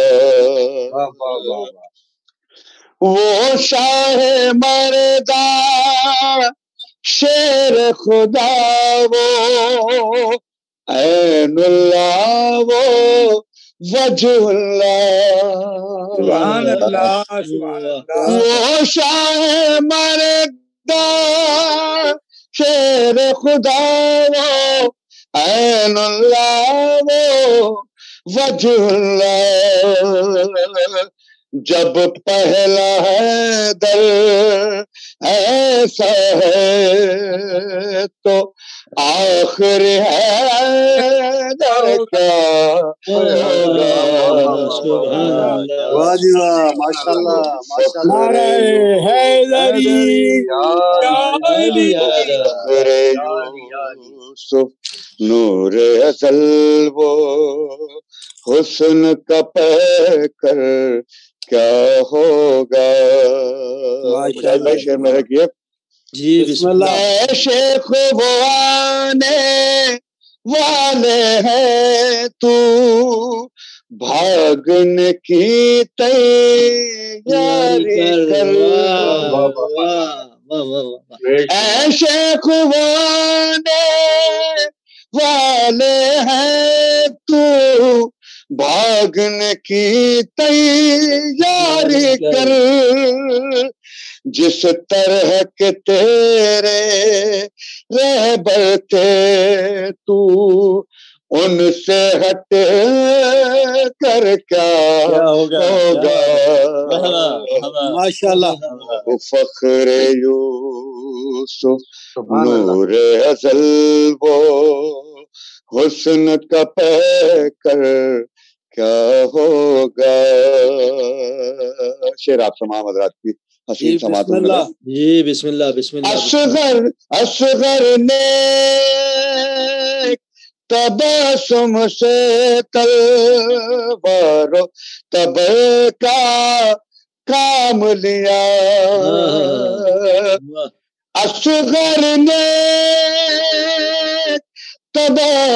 وہ شاہ مردہ شیر خدا وہ عین اللہ وہ وجہ اللہ. وہ شاہ مردہ شیر خدا وہ عین اللہ وہ وجہ اللہ. جب پہلا ہے در ایسا ہے تو آخر ہے در کیا ہوگا. ماشاءاللہ یوسف نور ازل وہ حسن کا پیکر کیا ہوگا. شعر میں رکھیے. جی بسم اللہ. شیخ وہ آنے والے ہیں تو بھاگنے کی تیاری کر. اے شیخ وہ آنے والے ہیں تو بھاگنے کی تیاری کر. جس طرح کے تیرے رہبر تھے تو ان سے ہٹ کر کیا ہوگا. ماشاءاللہ. فخر یوسف نور ازل وہ حسن کا پیکر کیا ہوگا. شعر آپ تمام حضرات کی حسین سماعتوں میں. جی بسم اللہ بسم اللہ. اصغر نے تبسم سے تلوار تب کا کام لیا. اصغر نے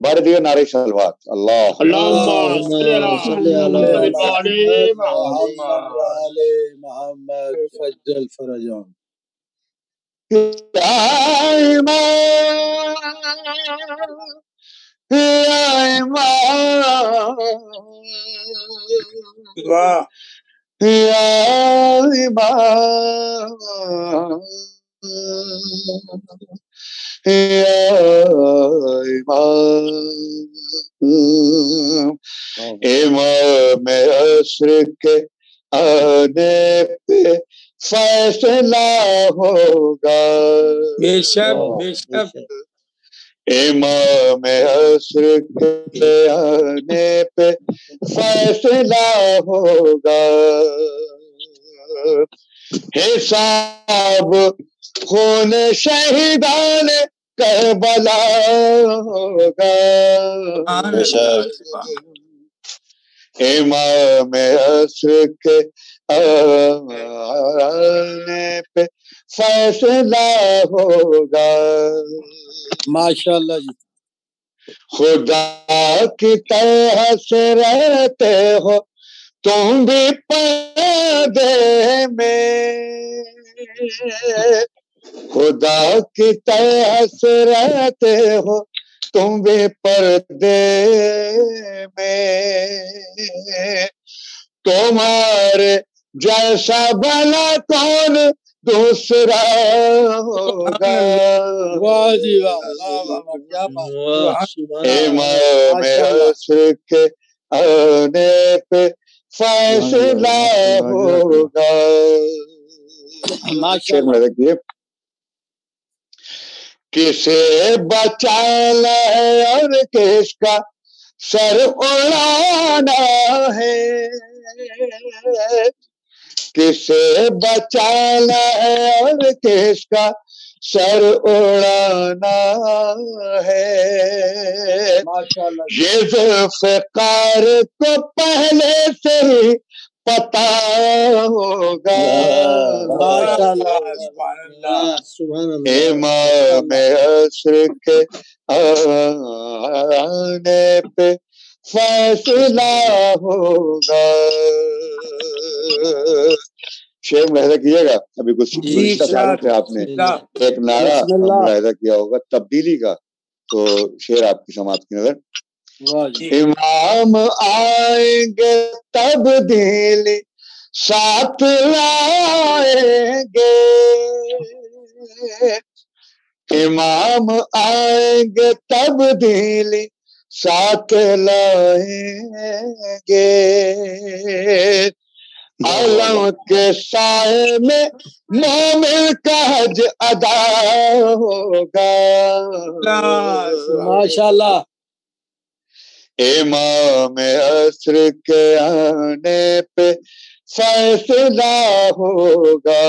بار دیگر نعرہ صلوات. اللہ محمد فجل فرجان. واہ امام عصر کے آنے پہ فیصلہ ہوگا. بے شک بے شک. امام عصر کے آنے پہ فیصلہ ہوگا. حساب خون شہیدان کربلا ہوگا. امام عصر کے آنے پہ فیصلہ ہوگا. ماشاءاللہ جی. خدا کی طرح سے رہتے ہو تم بھی پردے میں. خدا کی طرح سے رہتے ہو تم بھی پردے میں. تمہارے جیسا بلا کون دوسرا ہوگا. واہ جی واہ واہ واہ کیا بات. امام عصر کے آنے پہ فیصلہ ہوگا. ماشاءاللہ. کسے بچانا ہے اور کس کا سر اڑانا ہے. کسے بچانا ہے اور کس کا سر اڑانا ہے. یہ ذوالفقار کو پہلے سے ہی پتا ہوگا. امام عصر کے آنے پہ فیصلہ ہوگا. شعر ملاحظہ کیجیے گا. ابھی کچھ گزشتہ سالوں سے آپ نے ایک نعرہ ملاحظہ کیا ہوگا تبدیلی کا, تو شعر آپ کی سماعت کی نظر. امام آئیں گے تبدیلی ساتھ لائیں گے. امام آئیں گے تبدیلی ساتھ لائیں گے. عالم کے سائے میں مومن کا حج ادا ہوگا. ماشاءاللہ. امام عصر کے آنے پہ فیصلہ ہوگا.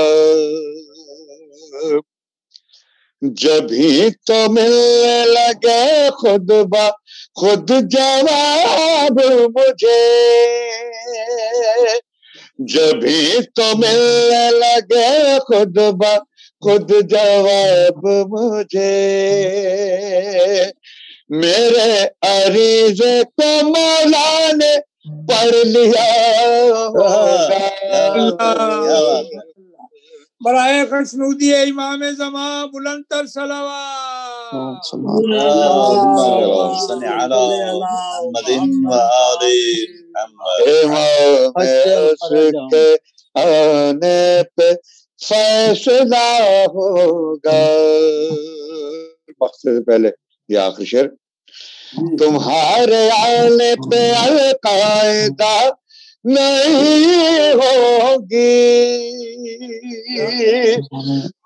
جبھی تو ملنے لگے خود خود جواب مجھے. جبھی تو ملنے لگے خود خود جواب مجھے. میرے عریضے کو مولا نے پڑھ لیا ہوگا. برائے خشنودی امام زمان بلند تر صلوات. امام عصر کے آنے پہ فیصلہ ہوگا. وقت سے پہلے یہ آخری شعر. تمہارے آنے پہ القاعدہ نہیں ہوگی.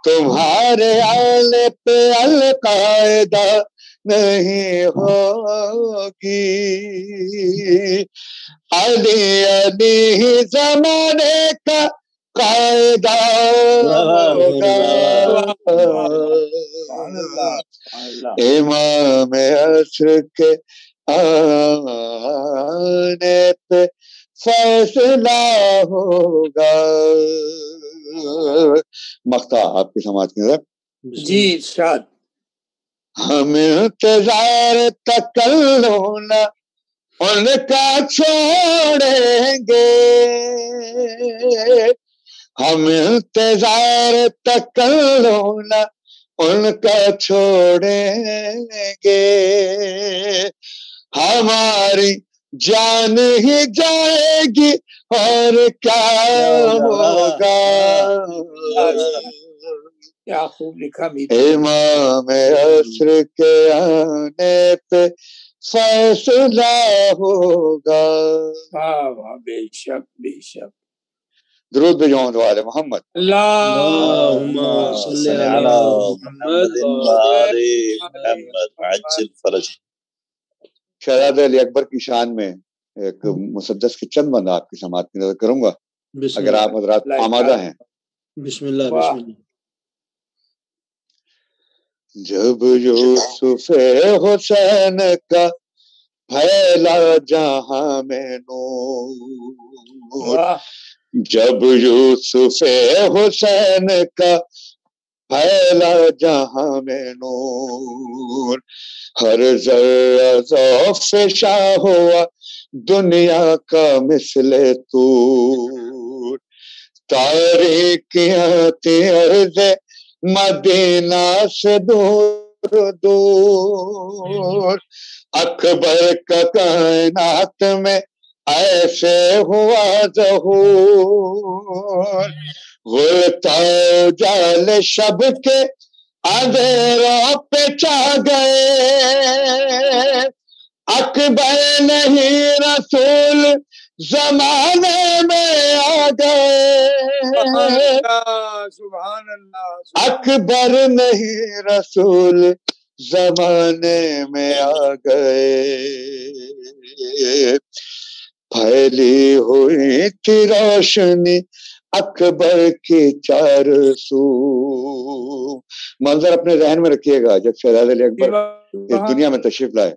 تمہارے آنے پہ القاعدہ نہیں ہوگی. علی علی زمانے کا قاعدہ ہوگا. امام عصر کے آنے پہ فیصلہ ہوگا. مقطع آپ کی سماعت کی نظر. جی ارشاد. ہم انتظار تکلون ان کا چھوڑیں گے، ہم انتظار تکلون ان کا چھوڑیں گے، ہماری جان ہی جائے گی اور کیا ہوگا، کیا خوب لکھا امام عصر کے آنے پہ فیصلہ ہوگا. بے شک بے شک. درود بھیجو والے محمد. اللہم صلی علی محمد وآل محمد عجل فرج. شہزاد علی اکبر کی شان میں ایک مسدس کے چند بند آپ کی سماعت کی نظر کروں گا اگر آپ حضرات آمادہ ہیں. بسم اللہ بسم اللہ. جب یوسف حسین کا پھیلا جہاں میں نور، جب یوسف حسین کا پھیلا جہاں میں نور، ہر ذرہ ذوف شاہ ہوا دنیا کا مثل طور، تاریکیاں تھی عرض مدینہ سے دور دور، اکبر کا کائنات میں ایسے ہوا ظہور، غلطہ جال شب کے اندھیروں پہ چھا گئے، اکبر نہیں رسول زمانے میں آ گئے، سبحان اللہ، اکبر نہیں رسول زمانے میں آ گئے، پھیلی ہوئی تھی روشنی اکبر کی چار سو. منظر اپنے ذہن میں رکھیے گا جب شہزاد علی اکبر اس دنیا میں تشریف لائے.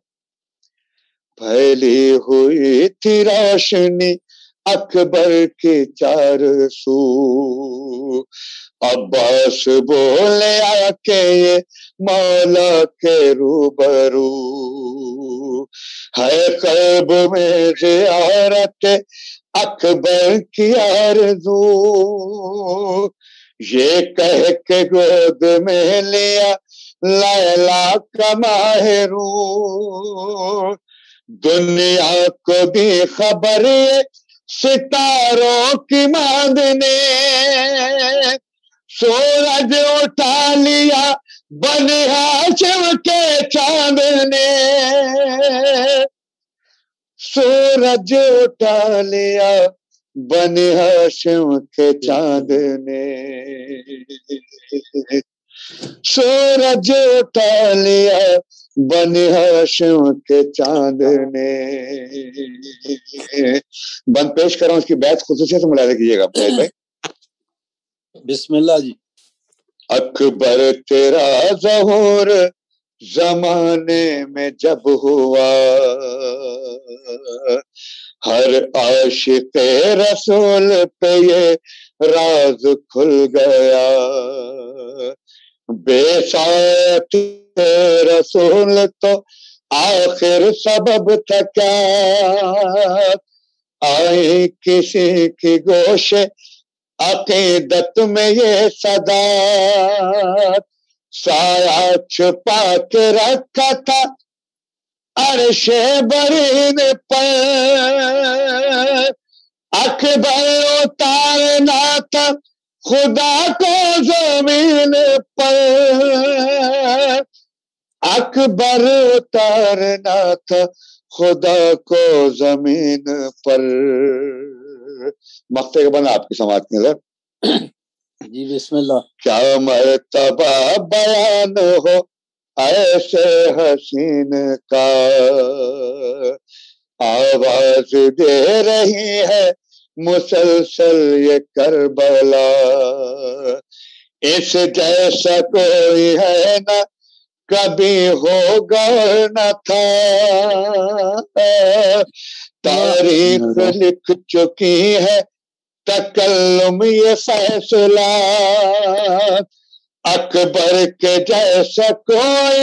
پھیلی ہوئی تھی روشنی اکبر کی چار سو، عباس بولے آ کے یہ مولا کے روبرو، ہے قلب میں زیارت اکبر کی آرزو، یہ کہہ کے گود میں لیا لیلا کا ماہرو، دنیا کو دی خبر ستاروں کی ماند نے، سورج اٹھا لیا بنی ہاشم کے چاند نے، سورج اٹھا لیا بنی ہاشم کے چاند نے، سورج اٹھا لیا بنی ہاشم کے چاند نے. بند پیش کر رہا ہوں، اس کی بیعت خصوصیت سے ملاحظہ کیجیے گا بھائی. بسم اللہ جی. اکبر تیرا ظہور زمانے میں جب ہوا، ہر عاشق رسول پہ یہ راز کھل گیا، بے ساتھ رسول تو آخر سبب تھا کیا، آئی کسی کی گوش عقیدت میں یہ صدا، سایہ چھپا کے رکھا تھا عرش برین پر، اکبر اتارنا تھا خدا کو زمین پر، اکبر اتارنا تھا خدا کو زمین پر. مقطع کے بنا آپ کی سماعت کی نظر. جی بسم اللہ. کیا مرتبہ بیان ہو ایسے حسین کا، آواز دے رہی ہے مسلسل یہ کربلا، اس جیسا کوئی ہے نہ کبھی ہوگا نہ تھا، تاریخ لکھ چکی ہے تکلم یہ فیصلہ، اکبر کے جیسا کوئی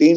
3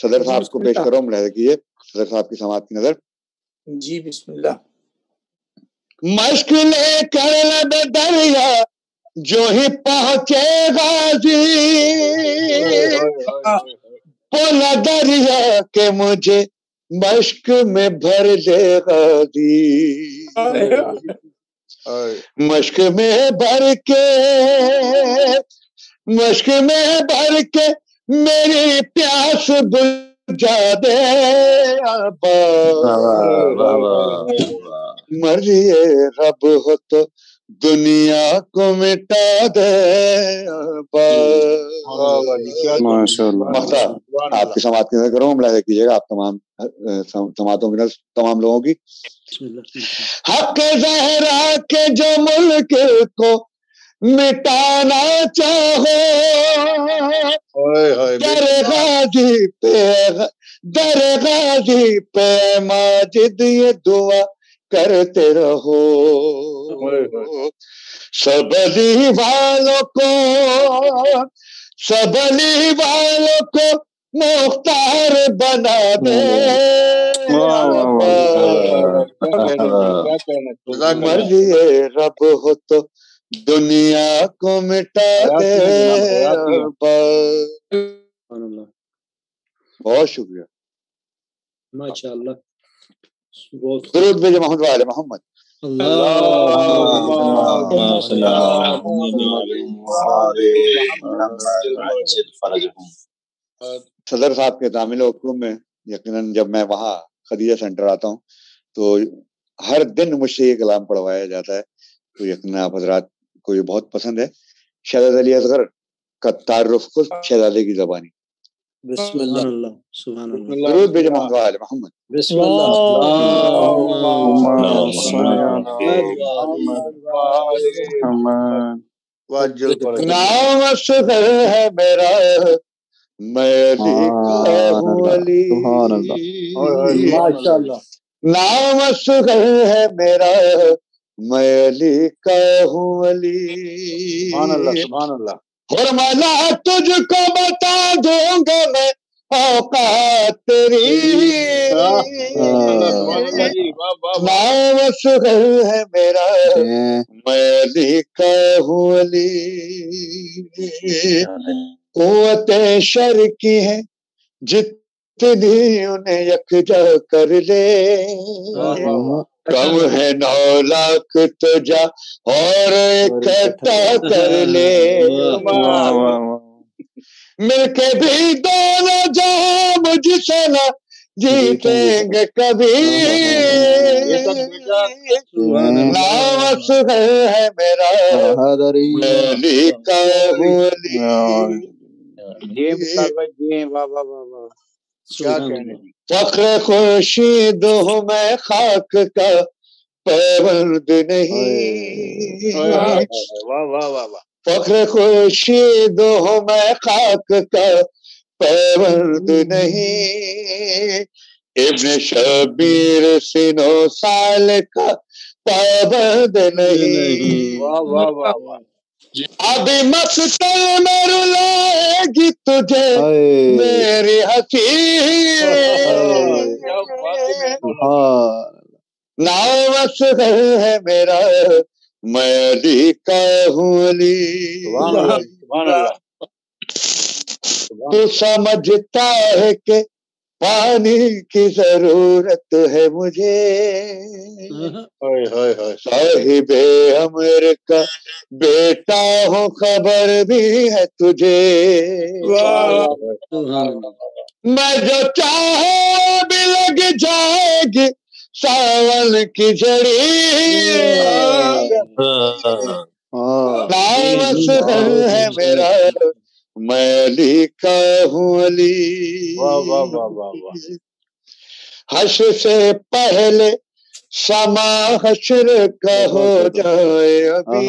صدر صاحب کو پیش کرو، ملاحظہ کیجیے صدر صاحب کی سماعت کی نظر. جی بسم اللہ. مشق لے کر لب دریا جو ہی پہنچے غازی، بولا دریا کہ مجھے مشق میں بھر دے غازی، مشق میں بھر کے میری پیاس بجھا دے آبا، مرضی رب ہو تو دنیا کو مٹا دے آبا. مختار آپ کی سماعت کی نظر کروں، ملاحظہ کیجیے گا آپ تمام سماعتوں کی نظر تمام لوگوں کی. حق زہرا کے جو ملک کو مٹانا چاہو، در غازی پہ ماجد یہ دعا کرتے رہو، سبلی والوں کو مختار بنا دے، مرضی رب ہو تو دنیا کو مٹا دے. بہت شکریہ، ماشاء اللہ. درود بھیجے محمد وآل محمد. صدر صاحب کے تعمیل حکم میں یقیناً جب میں وہاں خدیجہ سینٹر آتا ہوں تو ہر دن مجھ سے یہ کلام پڑھوایا جاتا ہے، تو یقیناً آپ حضرات کو یہ بہت پسند ہے. شہزاد علی اصغر کا تعارف خود شہزادے کی زبانی. بسم اللہ. سبحان اللہ. درود بھیجے محمد وآل محمد. بسم اللہ. نام اصغر ہے میرا، میں علی کا ہوں علی. ماشاء اللہ. نام اصغر ہے میرا، میں علی کا ہوں علی. سبحان اللہ سبحان اللہ. فرمایا تجھ کو بتا دوں گا میں اوقات تیری، نام اصغر ہے میرا، میں علی کا ہوں علی. قوتیں شر کی ہیں جتنی انہیں یکجا کر لے، کم ہے 9 لاکھ تو جا اور اکٹھا کر لے. مل کے بھی دونوں جہاں مجھ سے نہ جیتیں گے کبھی، نام اصغر ہے میرا، میں علی کا ہوں علی. فخر خورشید ہوں میں خاک کا پیوند نہیں، فخر خورشید ہوں میں خاک کا پیوند نہیں، ابن شبیر سینو سال کا پابند نہیں. ابھی مقتل میں رلائے گی تجھے میری ہنسی، نام اصغر ہے میرا، میں علی کا ہوں علی. تو سمجھتا ہے کہ پانی کی ضرورت ہے مجھے، صاحب امر کا بیٹا ہوں خبر بھی ہے تجھے، میں جو چاہوں بھی لگ جائے گی ساون کی جڑی، نام اصغر ہے میرا، میں علی کا ہوں علی. حشر سے پہلے سما حشر کا ہو جائے ابھی،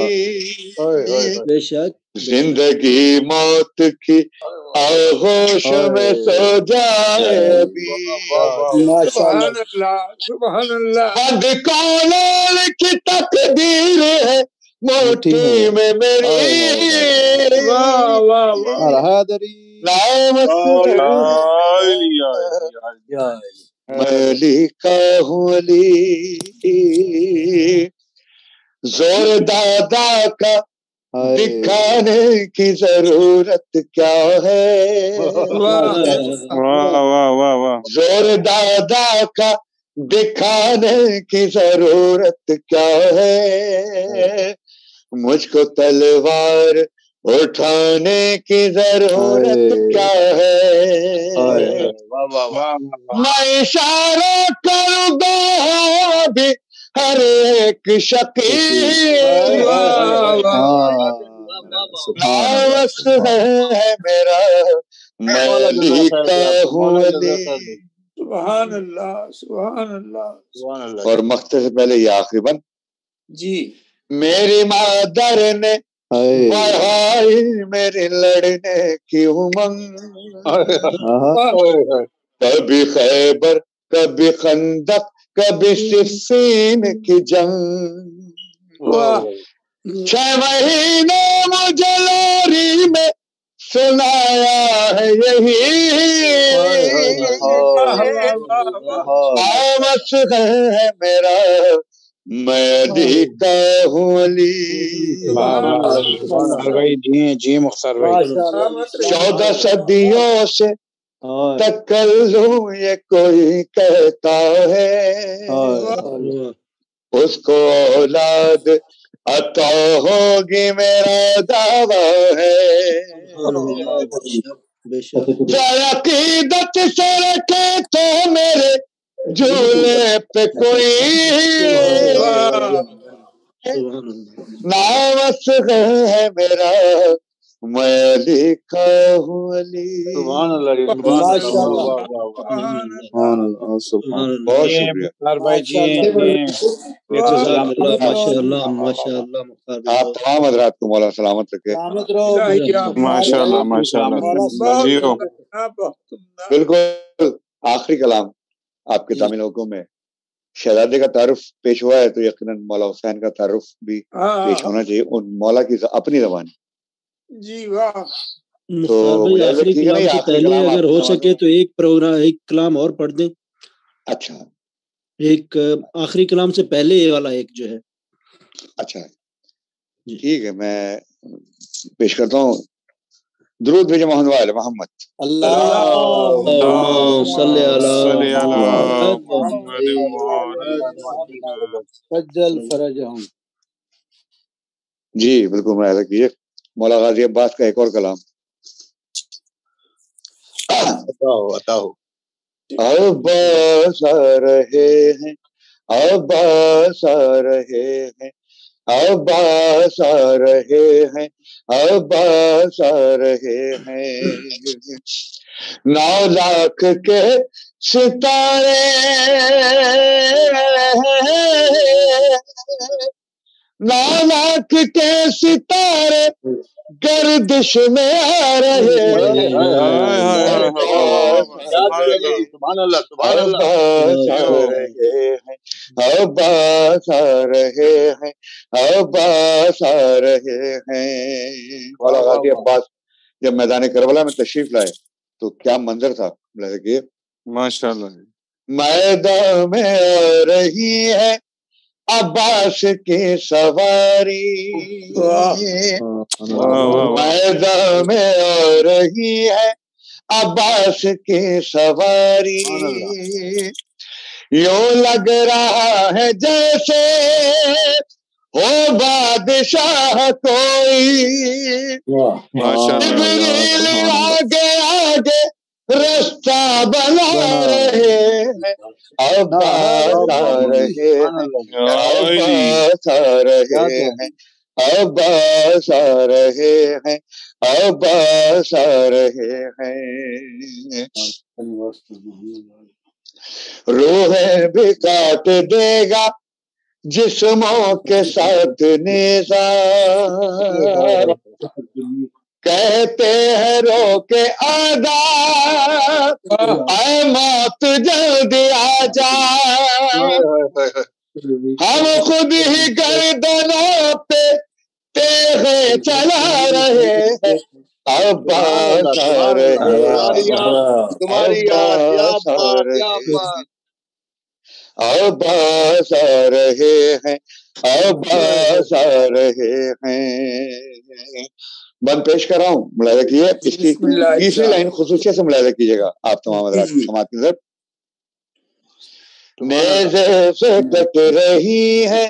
زندگی موت کی آغوش میں سو جائے ابھی. بند کونین کی تقدیر ہے مٹھی میں میری، میں لکھا ہوں علی، زور دادا کا دکھانے کی ضرورت کیا ہے، زور دادا کا دکھانے کی ضرورت کیا ہے، مجھ کو تلوار اٹھانے کی ضرورت کیا ہے، میں اشارہ کر دوں بھی ہر ایک شقیر، ناوس ہے میرا میں لکھتا ہوں علی. سبحان اللہ سبحان اللہ. اور مقطع سے پہلے یہ آخری بند جی. میری مادر نے بڑھائی میری لڑنے کی امنگ، کبھی خیبر کبھی خندق کبھی صفین کی جنگ، 6 مہینے مجھے لوری میں سنایا ہے یہی، آمس ہے میرا میں لکھتا ہوں علی. جی مختار بھائی. 14 صدیوں سے تکلم یہ کوئی کہتا ہے، اس کو اولاد عطا ہوگی میرا دعویٰ ہے، عقیدت سے رکھے تو میرے جھولے پہ کوئی ناوس ہے میرا میں لکھا ہوں علی. بہت شکریہ. آپ تمام حضرات کو مولا سلامت رکھے. ماشاءاللہ ماشاءاللہ. بالکل آخری کلام آپ کے تامل حکم میں شہزادے کا تعارف پیش ہوا ہے تو یقیناً مولا حسین کا تعارف بھی پیش ہونا چاہیے ان مولا کی اپنی زبان. جی واہ. تو آخری کلام سے پہلے اگر ہو سکے تو ایک کلام اور پڑھ دیں. اچھا ایک آخری کلام سے پہلے یہ والا ایک جو ہے. اچھا ٹھیک ہے میں پیش کرتا ہوں. درود بھیجو محمد وآل محمد. اللہم صلی علی سجل فرجہم. جی بالکل میں ایسا کیجیے. مولا غازی عباس کا ایک اور کلام. عباس آ رہے ہیں عباس آ رہے ہیں عباس آ رہے ہیں عباس آ رہے ہیں 9 لاکھ کے ستارے 9 لاکھ کے ستارے گردش میں آ رہے ہیں. عباس آ رہے ہیں عباس آ رہے ہیں عباس آ رہے ہیں. مولا غازی عباس جب میدان کربلا میں تشریف لائے تو کیا منظر تھا. ماشاءاللہ. میدان میں آ رہی ہے عباس کی سواری، میدان میں آ رہی ہے عباس کی سواری، یوں لگ رہا ہے جیسے ہو بادشاہ کوئی، جبریل آگے آگے رستہ بنا رہے ہیں عباس آ رہے ہیں عباس آ رہے ہیں عباس آ رہے ہیں عباس آ رہے ہیں. روحیں بھی کاٹ دے گا جسموں کے ساتھ نیزا، کہتے ہیں رو کے آجا اے موت جلدی آجا، ہم خود ہی گردنوں پہ تیغیں چلا رہے ہیں عباس آ رہے تمہاری یاد یا عباس یا عباس عباس آ رہے ہیں عباس آ رہے ہیں. بند پیش کر رہا ہوں, ملاحظہ کیجیے اس کی تیسری لائن خصوصیت سے ملاحظہ کیجیے گا آپ تمام حضرات سماعت کی نظر. نیزے سے کٹ رہی ہے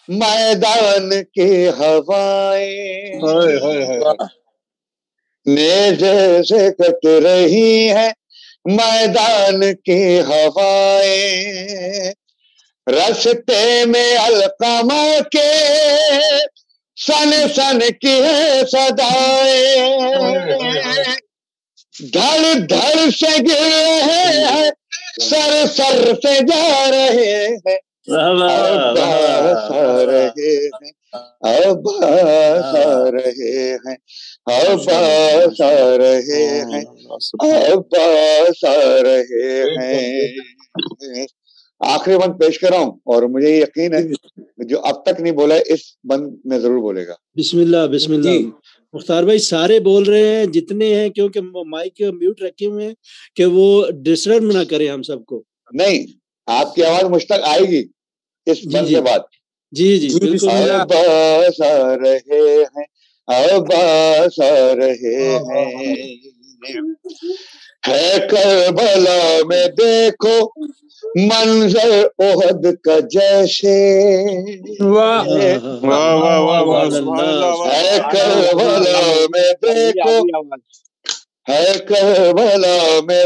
میدان کی ہوائیں, نیزے سے کٹ رہی ہے میدان کی ہوائیں, راستے میں القمہ کے سن سن کی صدائیں, دھڑ دھڑ سے گر رہے ہیں سر سر سے جا رہے ہیں, عباس آ رہے ہیں عباس آ رہے ہیں عباس آ رہے ہیں عباس آ رہے ہیں. آخری بند پیش کر رہا ہوں اور مجھے یہ یقین ہے جو اب تک نہیں بولا اس بند میں ضرور بولے گا. بسم اللہ بسم اللہ. مختار بھائی سارے بول رہے ہیں جتنے ہیں, کیونکہ مائک میوٹ رکھے ہوئے ہیں کہ وہ ڈسٹرب نہ کرے ہم سب کو. نہیں, آپ کی آواز مجھ تک آئے گی اس بند کے بعد. جی جی بالکل. عباس آ رہے ہیں عباس آ رہے ہیں, ہے کربلا میں دیکھو منظر احد کا جیسے, ہے کربلا میں دیکھو ہے کربلا میں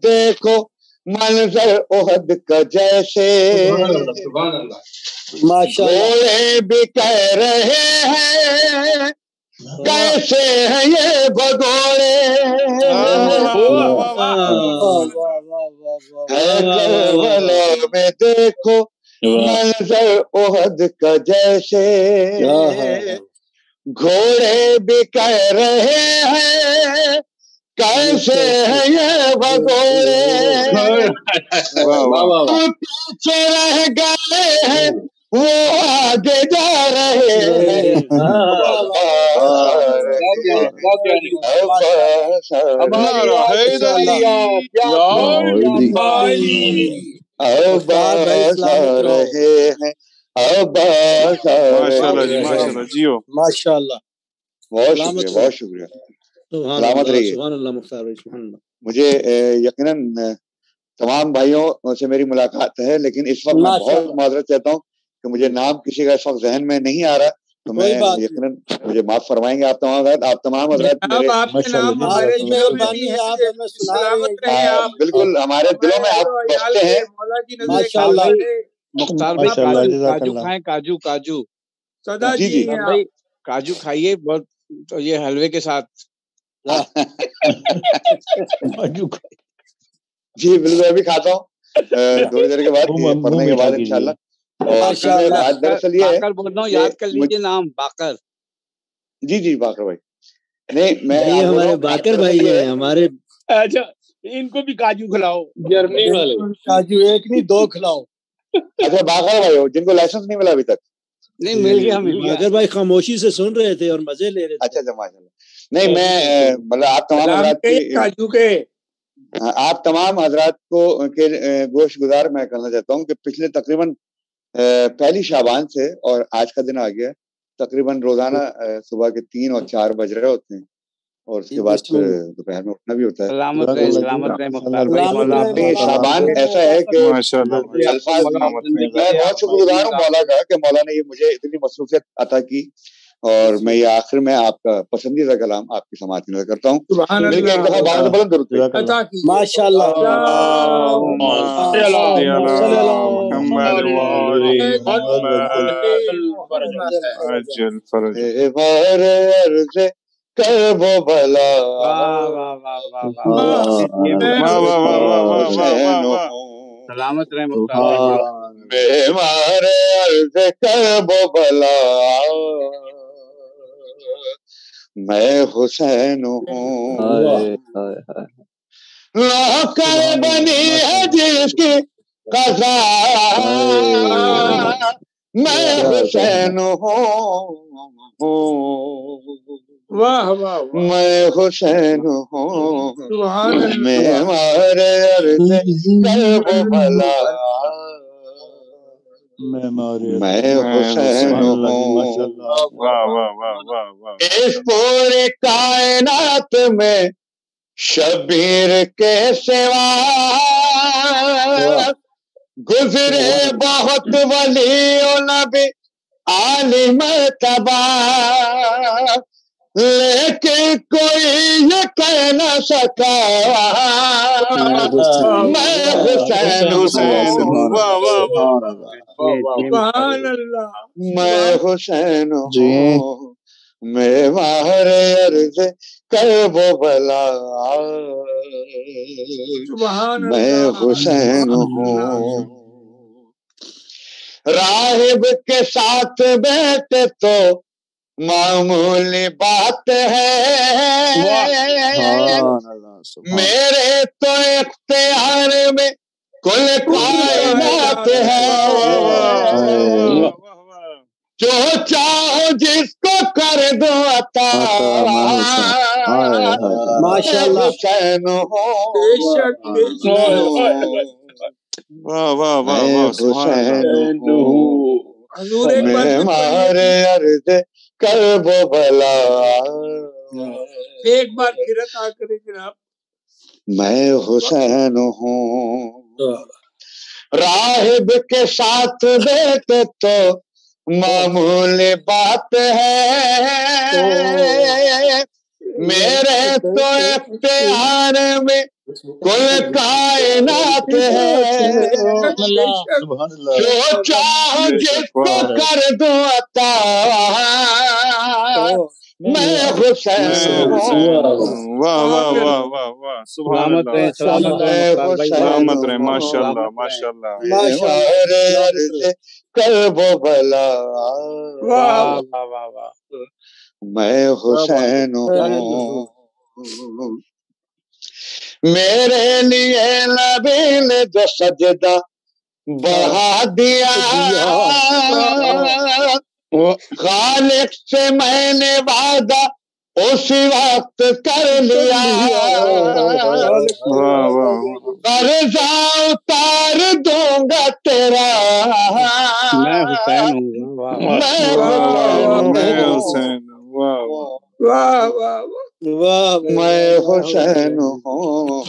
دیکھو منظر احد کا جیسے, گھوڑے بھی کہہ رہے ہیں کیسے ہیں یہ بھگوڑے, ہے کربلا میں دیکھو منظر احد کا جیسے, گھوڑے بھی کہہ رہے ہیں کیسے ہیں یہ بھگوڑے, پیچھے رہ گئے ہیں وہ آگے جا رہے ہیں, عباس آ رہے ہیں عباس آ رہے ہیں. ماشاء اللہ, بہت شکریہ بہت شکریہ. سلامت رہیے. سبحان اللہ مختار بھائی سبحان اللہ. مجھے یقیناً تمام بھائیوں سے میری ملاقات ہے, لیکن اس وقت میں بہت معذرت چاہتا ہوں کہ مجھے نام کسی کا اس وقت ذہن میں نہیں آ رہا, تو میں یقیناً مجھے معاف فرمائیں گے آپ تمام حضرات بالکل ہمارے دلوں میں آپ بستے ہیں. مختار بھائی کاجو کھائیں, کاجو کاجو جی جی بھائی کاجو کھائیے بہت, یہ حلوے کے ساتھ. جی بالکل ابھی کھاتا ہوں تھوڑی دیر کے بعد پڑھنے کے بعد انشاءاللہ. دراصل یہ ہے بول رہا ہوں یاد کر لیجیے نام باقر. جی جی باقر بھائی. نہیں میں ہمارے باقر بھائی ہیں ہمارے. اچھا ان کو بھی کاجو کھلاؤ, جرمنی والے کاجو ایک نہیں دو کھلاؤ. اچھا باقر بھائی ہو جن کو لائسنس نہیں ملا ابھی تک. نہیں مل گیا باقر بھائی خاموشی سے سن رہے تھے اور مزے لے رہے تھے. اچھا اچھا ماشاء اللہ. نہیں میں مطلب آپ تمام حضرات کاجو کے آپ تمام حضرات کو کے گوشت گزار میں کرنا چاہتا ہوں کہ پچھلے تقریباً پہلی شعبان سے اور آج کا دن آ گیا, تقریباً روزانہ صبح کے 3 اور 4 بج رہے ہوتے ہیں اور اس کے بعد پھر دوپہر میں اٹھنا بھی ہوتا ہے. شعبان ایسا ہے کہ الفاظ میں بہت شکر گزار ہوں مولا کا کہ مولا نے یہ مجھے اتنی مصروفیت عطا کی, اور میں یہ آخر میں آپ کا پسندیدہ کلام آپ کی سماعت میں کرتا ہوں. مل کے ایک دفعہ بہت بلند درود. ماشاء اللہ. کرب بلا سلامت رہے بیمار عرض کرب بلا میں حسین ہوں, نوکر بنی ہے جس کی قضا میں حسین ہوں, واہ واہ میں حسین ہوں معمار عرض قلب و بلا میں حسین ہوں اس پورے کائنات میں شبیر کے سوا گزرے بہت ولی و نبی عالم تبا لیکن کوئی یہ کہہ نہ سکا میں حسین ہوں میں حسین ہوں معمار عرض قلب و بلا میں حسین ہوں راہب کے ساتھ بیٹھے تو معمولی بات ہے میرے تو اختیار میں کل کائنات ہے جو چاہو جس کو کر دو عطا ماشاءاللہ حسین ہوں معمار عرض قلب و بلا ایک بار پھر عطا کریں جناب میں حسین ہوں راہب کے ساتھ بیٹھے تو معمولی بات ہے میرے تو اختیار میں کل کائنات ہے جو چاہو جس کو کر دو عطا میں حسین ہوں سلامت رہے سلامت رہے ماشاءاللہ ماشاءاللہ معمار عرض قلب و بلا میں حسین ہوں میرے لیے نبی نے جو سجدہ بڑھا دیا خالق سے میں نے وعدہ اسی وقت کر لیا قرضہ اتار دوں گا تیرا میں حسین ہوں میں حسین میں حسین ہوں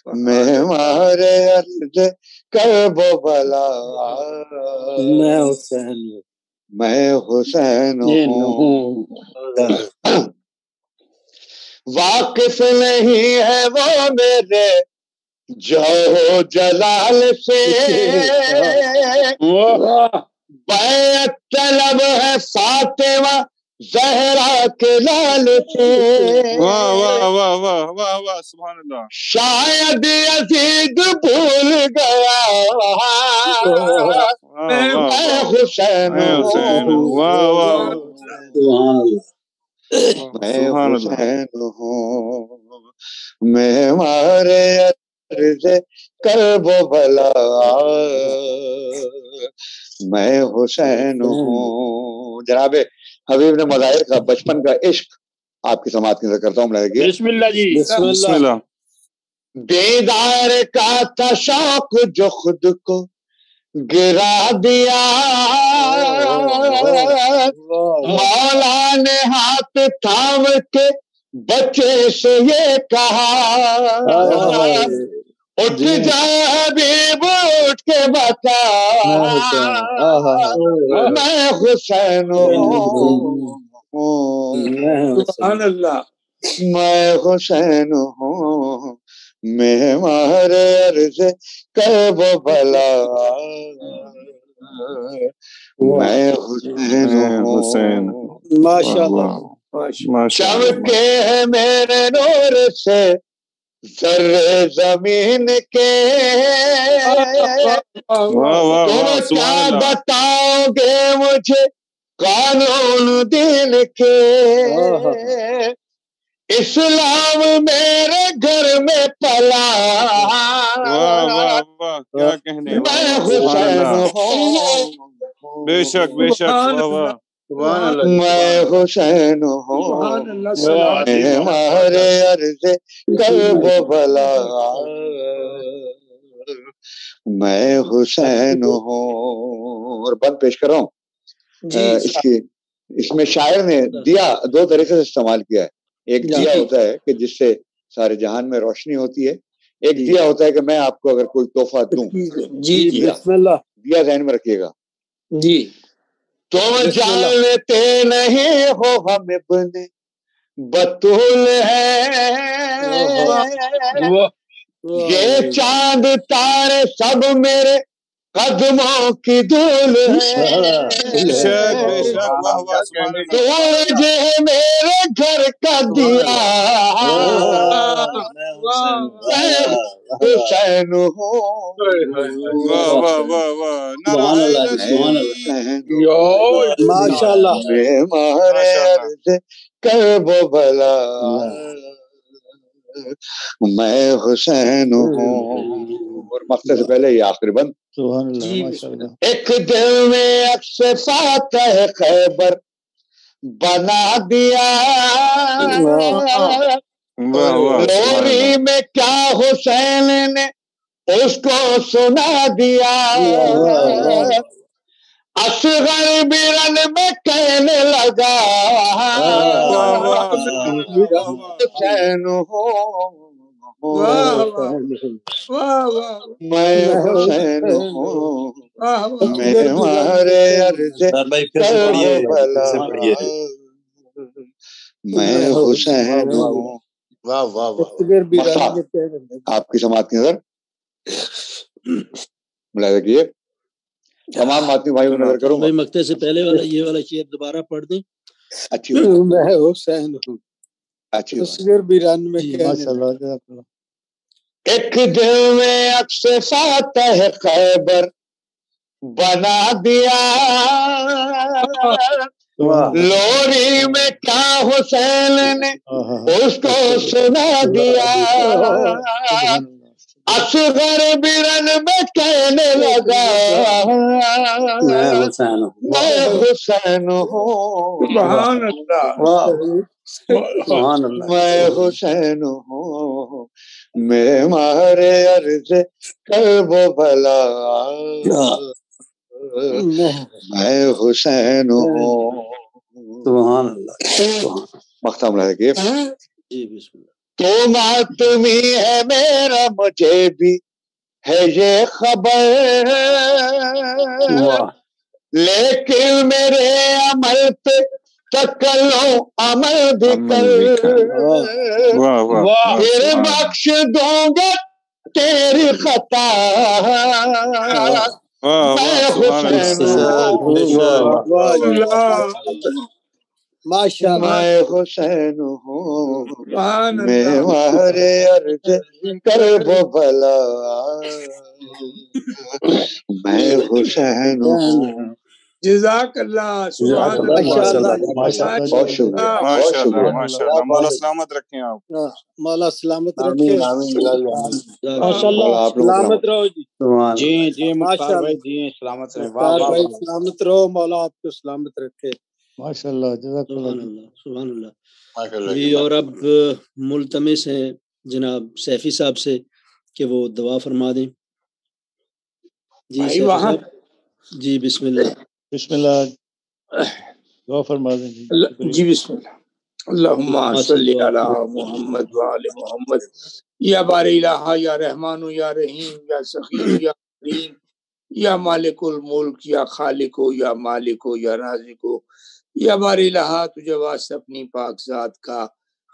معمار عرض قلب و بلا میں حسین ہوں میں حسین ہوں واقف نہیں ہے وہ میرے جو جلال سے بیعت طلب ہے فاطمہ زہرا کے لال سے سبحان اللہ شاید یزید بھول گیا میں حسین میں حسین ہوں معمار عرض قلب و بلا میں حسین ہوں جناب حبیب نے مظاہر کا بچپن کا عشق آپ کی سماعت کی نظر کرتا ہوں بسم اللہ جی بسم اللہ دیدار کا تھا شوق جو خود کو گرا دیا مولا نے ہاتھ تھام کے بچے سے یہ کہا اٹھ جا حبیب اٹھ کے بتا میں حسین ہوں سبحان اللہ میں حسین ہوں معمار عرض قلب و بلا میں حسین ہوں ماشاءاللہ چمکے ہیں میرے نور سے ذرے زمین کے تم کیا بتاؤ گے مجھے قانون دین کے اسلام میرے گھر میں پلا میں حسین ہوں بے شک میں حسین ہوں مارے عرض کرب و بلا میں حسین ہوں. اور بند پیش کر رہا ہوں. اس میں شاعر نے دیا دو طریقے سے استعمال کیا ہے. ایک دیا ہوتا ہے کہ جس سے سارے جہان میں روشنی ہوتی ہے. ایک دیا ہوتا ہے کہ میں آپ کو اگر کوئی تحفہ دوں. دیا ذہن میں رکھیے گا. تم جانتے نہیں ہو ہم ابن بطول ہے یہ چاند تارے سب میرے قدموں کی دھول ہے. سورج ہے میرے گھر کا دیا حسین ہوں. ماشاء اللہ. مارے عرض کرب و بلا میں حسین ہوں. اور مقصد سے پہلے یہ آخری بند. ایک دل میں عکس فاتح خیبر بنا دیا لوری میں کیا حسین نے اس کو سنا دیا. اصغر برن میں کہنے لگا حسین ہوں میں حسین ہوں میں مارے عرض کرب و بلا میں حسین ہوں. آپ کی سماعت کی نظر ملاحظہ کیے. تمام ماتمی بھائیوں کو نظر کروں بھائی مقطع سے پہلے والا یہ والا شعر دوبارہ پڑھ دیں. اچھی میں حسین ہوں اچھی اصغر بران میں ایک دل میں عکس فاتح خیبر بنا دیا لوری میں کیا حسین نے اس کو سنا دیا. اصغر برن میں کہنے لگا میں حسین ہوں میں حسین ہوں میں مارے عرض کرب و بلا میں حسین ہوں. سبحان اللہ. مختم رہ گئے. تو ماتمی ہے میرا مجھے بھی ہے یہ خبر لیکن میرے عمل پہ تکلو عمل بھی کر پھر بخش دوں گا تیری خطا میں حسین میں حسین ہوں میں مارے عرض کرب و بلا میں حسین ہوں. جزاک اللہ. بہت شکریہ. مولا سلامت رکھیں آپ. مولا سلامت رکھے. سلامت رہو جی. جی مختار بھائی جی سلامت رہیں. بھائی سلامت رہو. مولا آپ کو سلامت رکھے. ماشاء اللہ. جزاک اللہ. سبحان اللہ. جی اور اب ملتمس ہیں جناب سیفی صاحب سے کہ وہ دعا فرما دیں. جی سیفی صاحب. جی بسم اللہ. بسم اللہ دعا فرما دیں. جی بسم اللہ. اللہم صلی علی محمد وآل محمد. یا باری الہ یا رحمان یا رحیم یا سخی یا کریم یا مالک الملک یا خالق یا مالک یا رازق یا باری الہ تجھے واسطے اپنی پاک ذات کا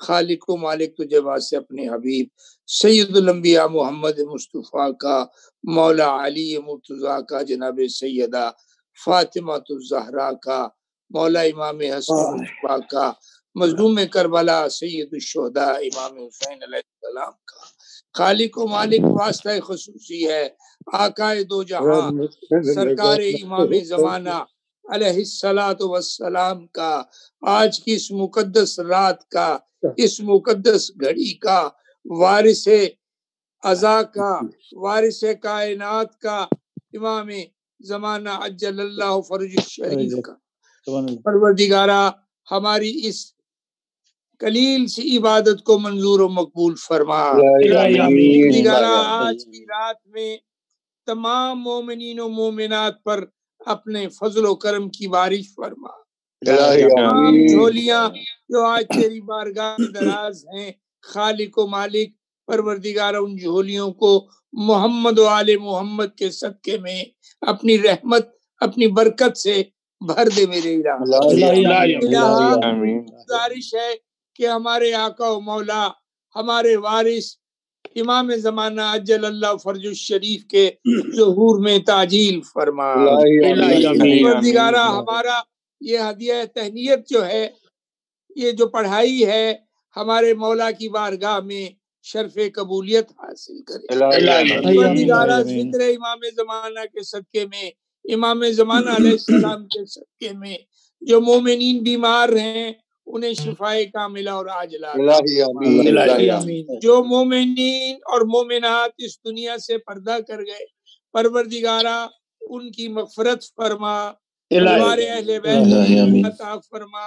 خالق و مالک تجھے واسطے اپنے حبیب سید الانبیاء محمد مصطفیٰ کا مولا علی مرتضیٰ کا جناب سیدہ فاطمہ الزہرا کا مولا امام حسن مصطفیٰ کا مظلوم کربلا سید الشہداء امام حسین علیہ السلام کا خالق و مالک واسطہ خصوصی ہے آقائے دو جہاں سرکار امام زمانہ علیہ السلام کا آج کی اس مقدس رات کا اس مقدس گھڑی کا وارث ازا کا وارث کائنات کا امام زمانہ عجل اللہ فرج الشریف کا پروردگارہ ہماری اس قلیل سی عبادت کو منظور و مقبول فرما۔ پروردگارہ آج کی رات میں تمام مومنین و مومنات پر اپنے فضل و کرم کی بارش فرما۔ تمام جھولیاں جو آج تیری بارگاہ میں دراز ہیں خالق و مالک، پروردگارہ ان جھولیوں کو محمد و آل محمد کے صدقے میں اپنی رحمت اپنی برکت سے بھر دے میرے الہ۔ گزارش ہے کہ ہمارے آقا و مولا ہمارے وارث امام زمانہ عجل اللہ فرج الشریف کے ظہور میں تعجیل فرما۔ پروردگارہ ہمارا یہ ہدیہ تہنیت جو ہے، یہ جو پڑھائی ہے، ہمارے مولا کی بارگاہ میں شرف قبولیت حاصل کرے۔ پروردگارہ ذکر امام زمانہ کے صدقے میں، امام زمانہ علیہ السلام کے صدقے میں جو مومنین بیمار ہیں انہیں شفائے کاملہ اور عاجلہ، جو مومنین اور مومنات اس دنیا سے پردہ کر گئے پروردگارہ ان کی مغفرت فرما، ہمارے اہل بیت عطا فرما،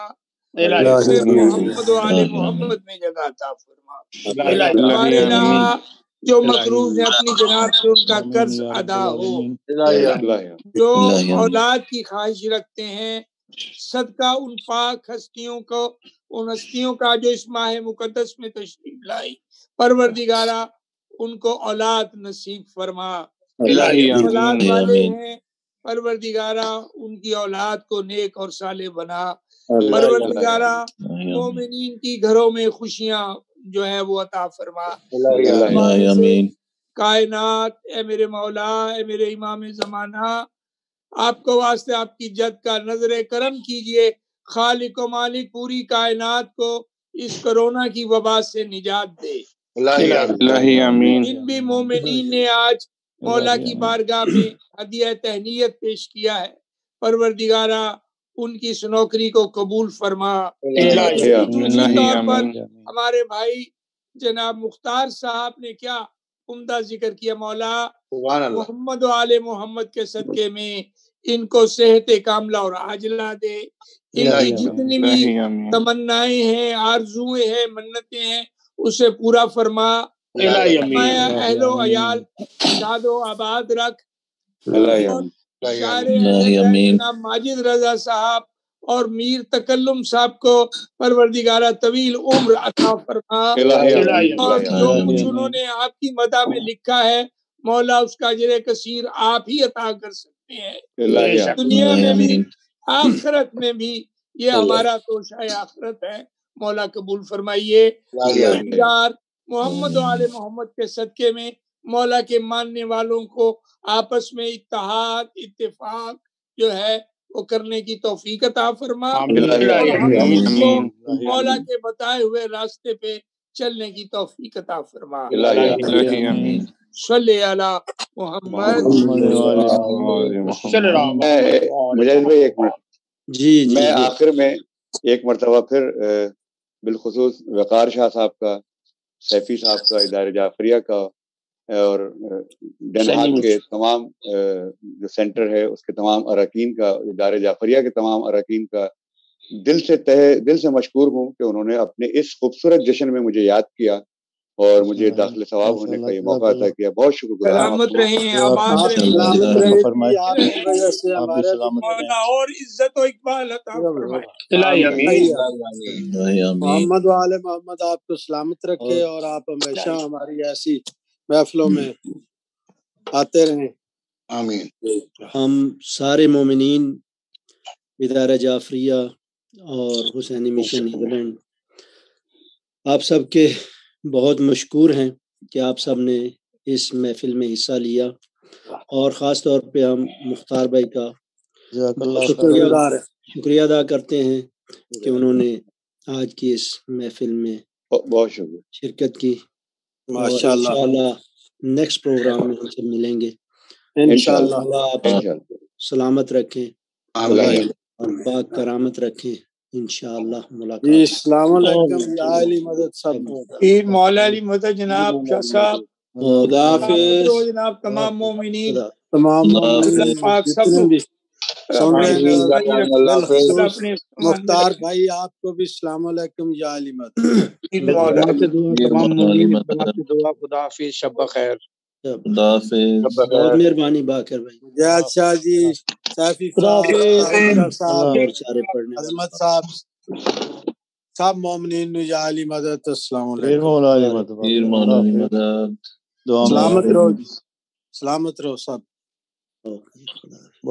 محمد و آل محمد میں جگہ عطا فرما۔ ہمارے الہ جو مقروض ہیں اپنی جناب سے ان کا قرض ادا ہو، جو اولاد کی خواہش رکھتے ہیں صدقہ ان پاک ہستیوں کو، ان ہستیوں کا جو اس ماہ مقدس میں تشریف لائی، پروردگارہ ان کو اولاد نصیب فرما۔ اولاد والے ہیں پروردگارہ ان کی اولاد کو نیک اور صالح بنا۔ پروردگارہ مومنین کی گھروں میں خوشیاں جو ہے وہ عطا فرما۔ کائنات اے میرے مولا، اے میرے امام زمانہ، آپ کو واسطے آپ کی جد کا نظر کرم کیجئے، خالق و مالک پوری کائنات کو اس کرونا کی وبا سے نجات دے۔ جن بھی مومنین نے آج مولا کی بارگاہ میں ہدیہ تہنیت پیش کیا ہے پروردگارہ ان کی اس نوکری کو قبول فرما۔ خصوصی طور پر ہمارے بھائی جناب مختار صاحب نے کیا عمدہ ذکر کیا، مولا محمد و آل محمد کے صدقے میں ان کو صحت کاملہ اور عاجلہ دے، ان کی جتنی بھی تمنائیں ہیں، آرزویں ہیں، منتیں ہیں، اسے پورا فرما۔ اہل و عیال شاد و آباد رکھ۔ شاعر جناب ماجد رضا صاحب اور میر تکلم صاحب کو پروردگارہ طویل عمر عطا فرما، اور جو کچھ انہوں نے آپ کی مدح میں لکھا ہے مولا اس کا اجر کثیر آپ ہی عطا کر سکتے ہیں، دنیا میں بھی آخرت میں بھی، یہ ہمارا توشہ آخرت ہے، مولا قبول فرمائیے۔ پروردگار محمد و آل محمد کے صدقے میں مولا کے ماننے والوں کو آپس میں اتحاد اتفاق جو ہے وہ کرنے کی توفیق عطا فرما، اور ہم کو مولا کے بتائے ہوئے راستے پہ چلنے کی توفیق عطا فرما۔ صلی علی محمد۔ مجاہد بھائی ایک منٹ، میں آخر میں ایک مرتبہ پھر بالخصوص وقار شاہ صاحب کا، سیفی صاحب کا، ادارہ جعفریہ کا، اور ڈن ہاگ کے تمام جو سینٹر ہے اس کے تمام اراکین کا، ادارہ جعفریہ کے تمام اراکین کا دل سے مشکور ہوں کہ انہوں نے اپنے اس خوبصورت جشن میں مجھے یاد کیا اور مجھے داخل ثواب ہونے کا یہ موقع عطا کیا۔ بہت شکر گزار ہوں۔ سلامت رہیں، آباد رہیں، اور عزت و اقبال عطا فرمائے۔ محمد و آل محمد آپ کو سلامت رکھے اور آپ ہمیشہ ہماری ایسی محفلوں میں آتے رہیں، آمین۔ ہم سارے مومنین ادارہ جعفریہ اور حسینی مشن انگلینڈ آپ سب کے بہت مشکور ہیں کہ آپ سب نے اس محفل میں حصہ لیا، اور خاص طور پہ ہم مختار بھائی کا شکریہ ادا کرتے ہیں کہ انہوں نے آج کی اس محفل میں بہت شکریہ شرکت کی۔ انشاءاللہ نیکسٹ پروگرام میں ہم سے ملیں گے انشاءاللہ۔ اللہ آپ سلامت رکھیں اور پاک کرامت رکھیں انشاءاللہ۔ ملاقات۔ السلام علیکم، یا علی مدد سب، مولا علی مدد جناب شاہ صاحب، خدا حافظ جناب تمام مومنین، تمام پاک سب سن رہے ہیں اللہ حافظ۔ بالخصوص مختار بھائی آپ کو بھی السلام علیکم یا علی مدد تمام مومنین کی دعا، خدا حافظ، شب بخیر۔ خدا حافظ۔ بہت مہربانی باقر بھائی، جہاد شاہ جی، سیفی صاحب، اور سارے پڑھنے والے عظمت صاحب، سب مومنین یا علی مدد، السلام علیکم۔ پیر مولا علی مدد، سلامت رہو، سلامت رہو سب۔ خدا حافظ۔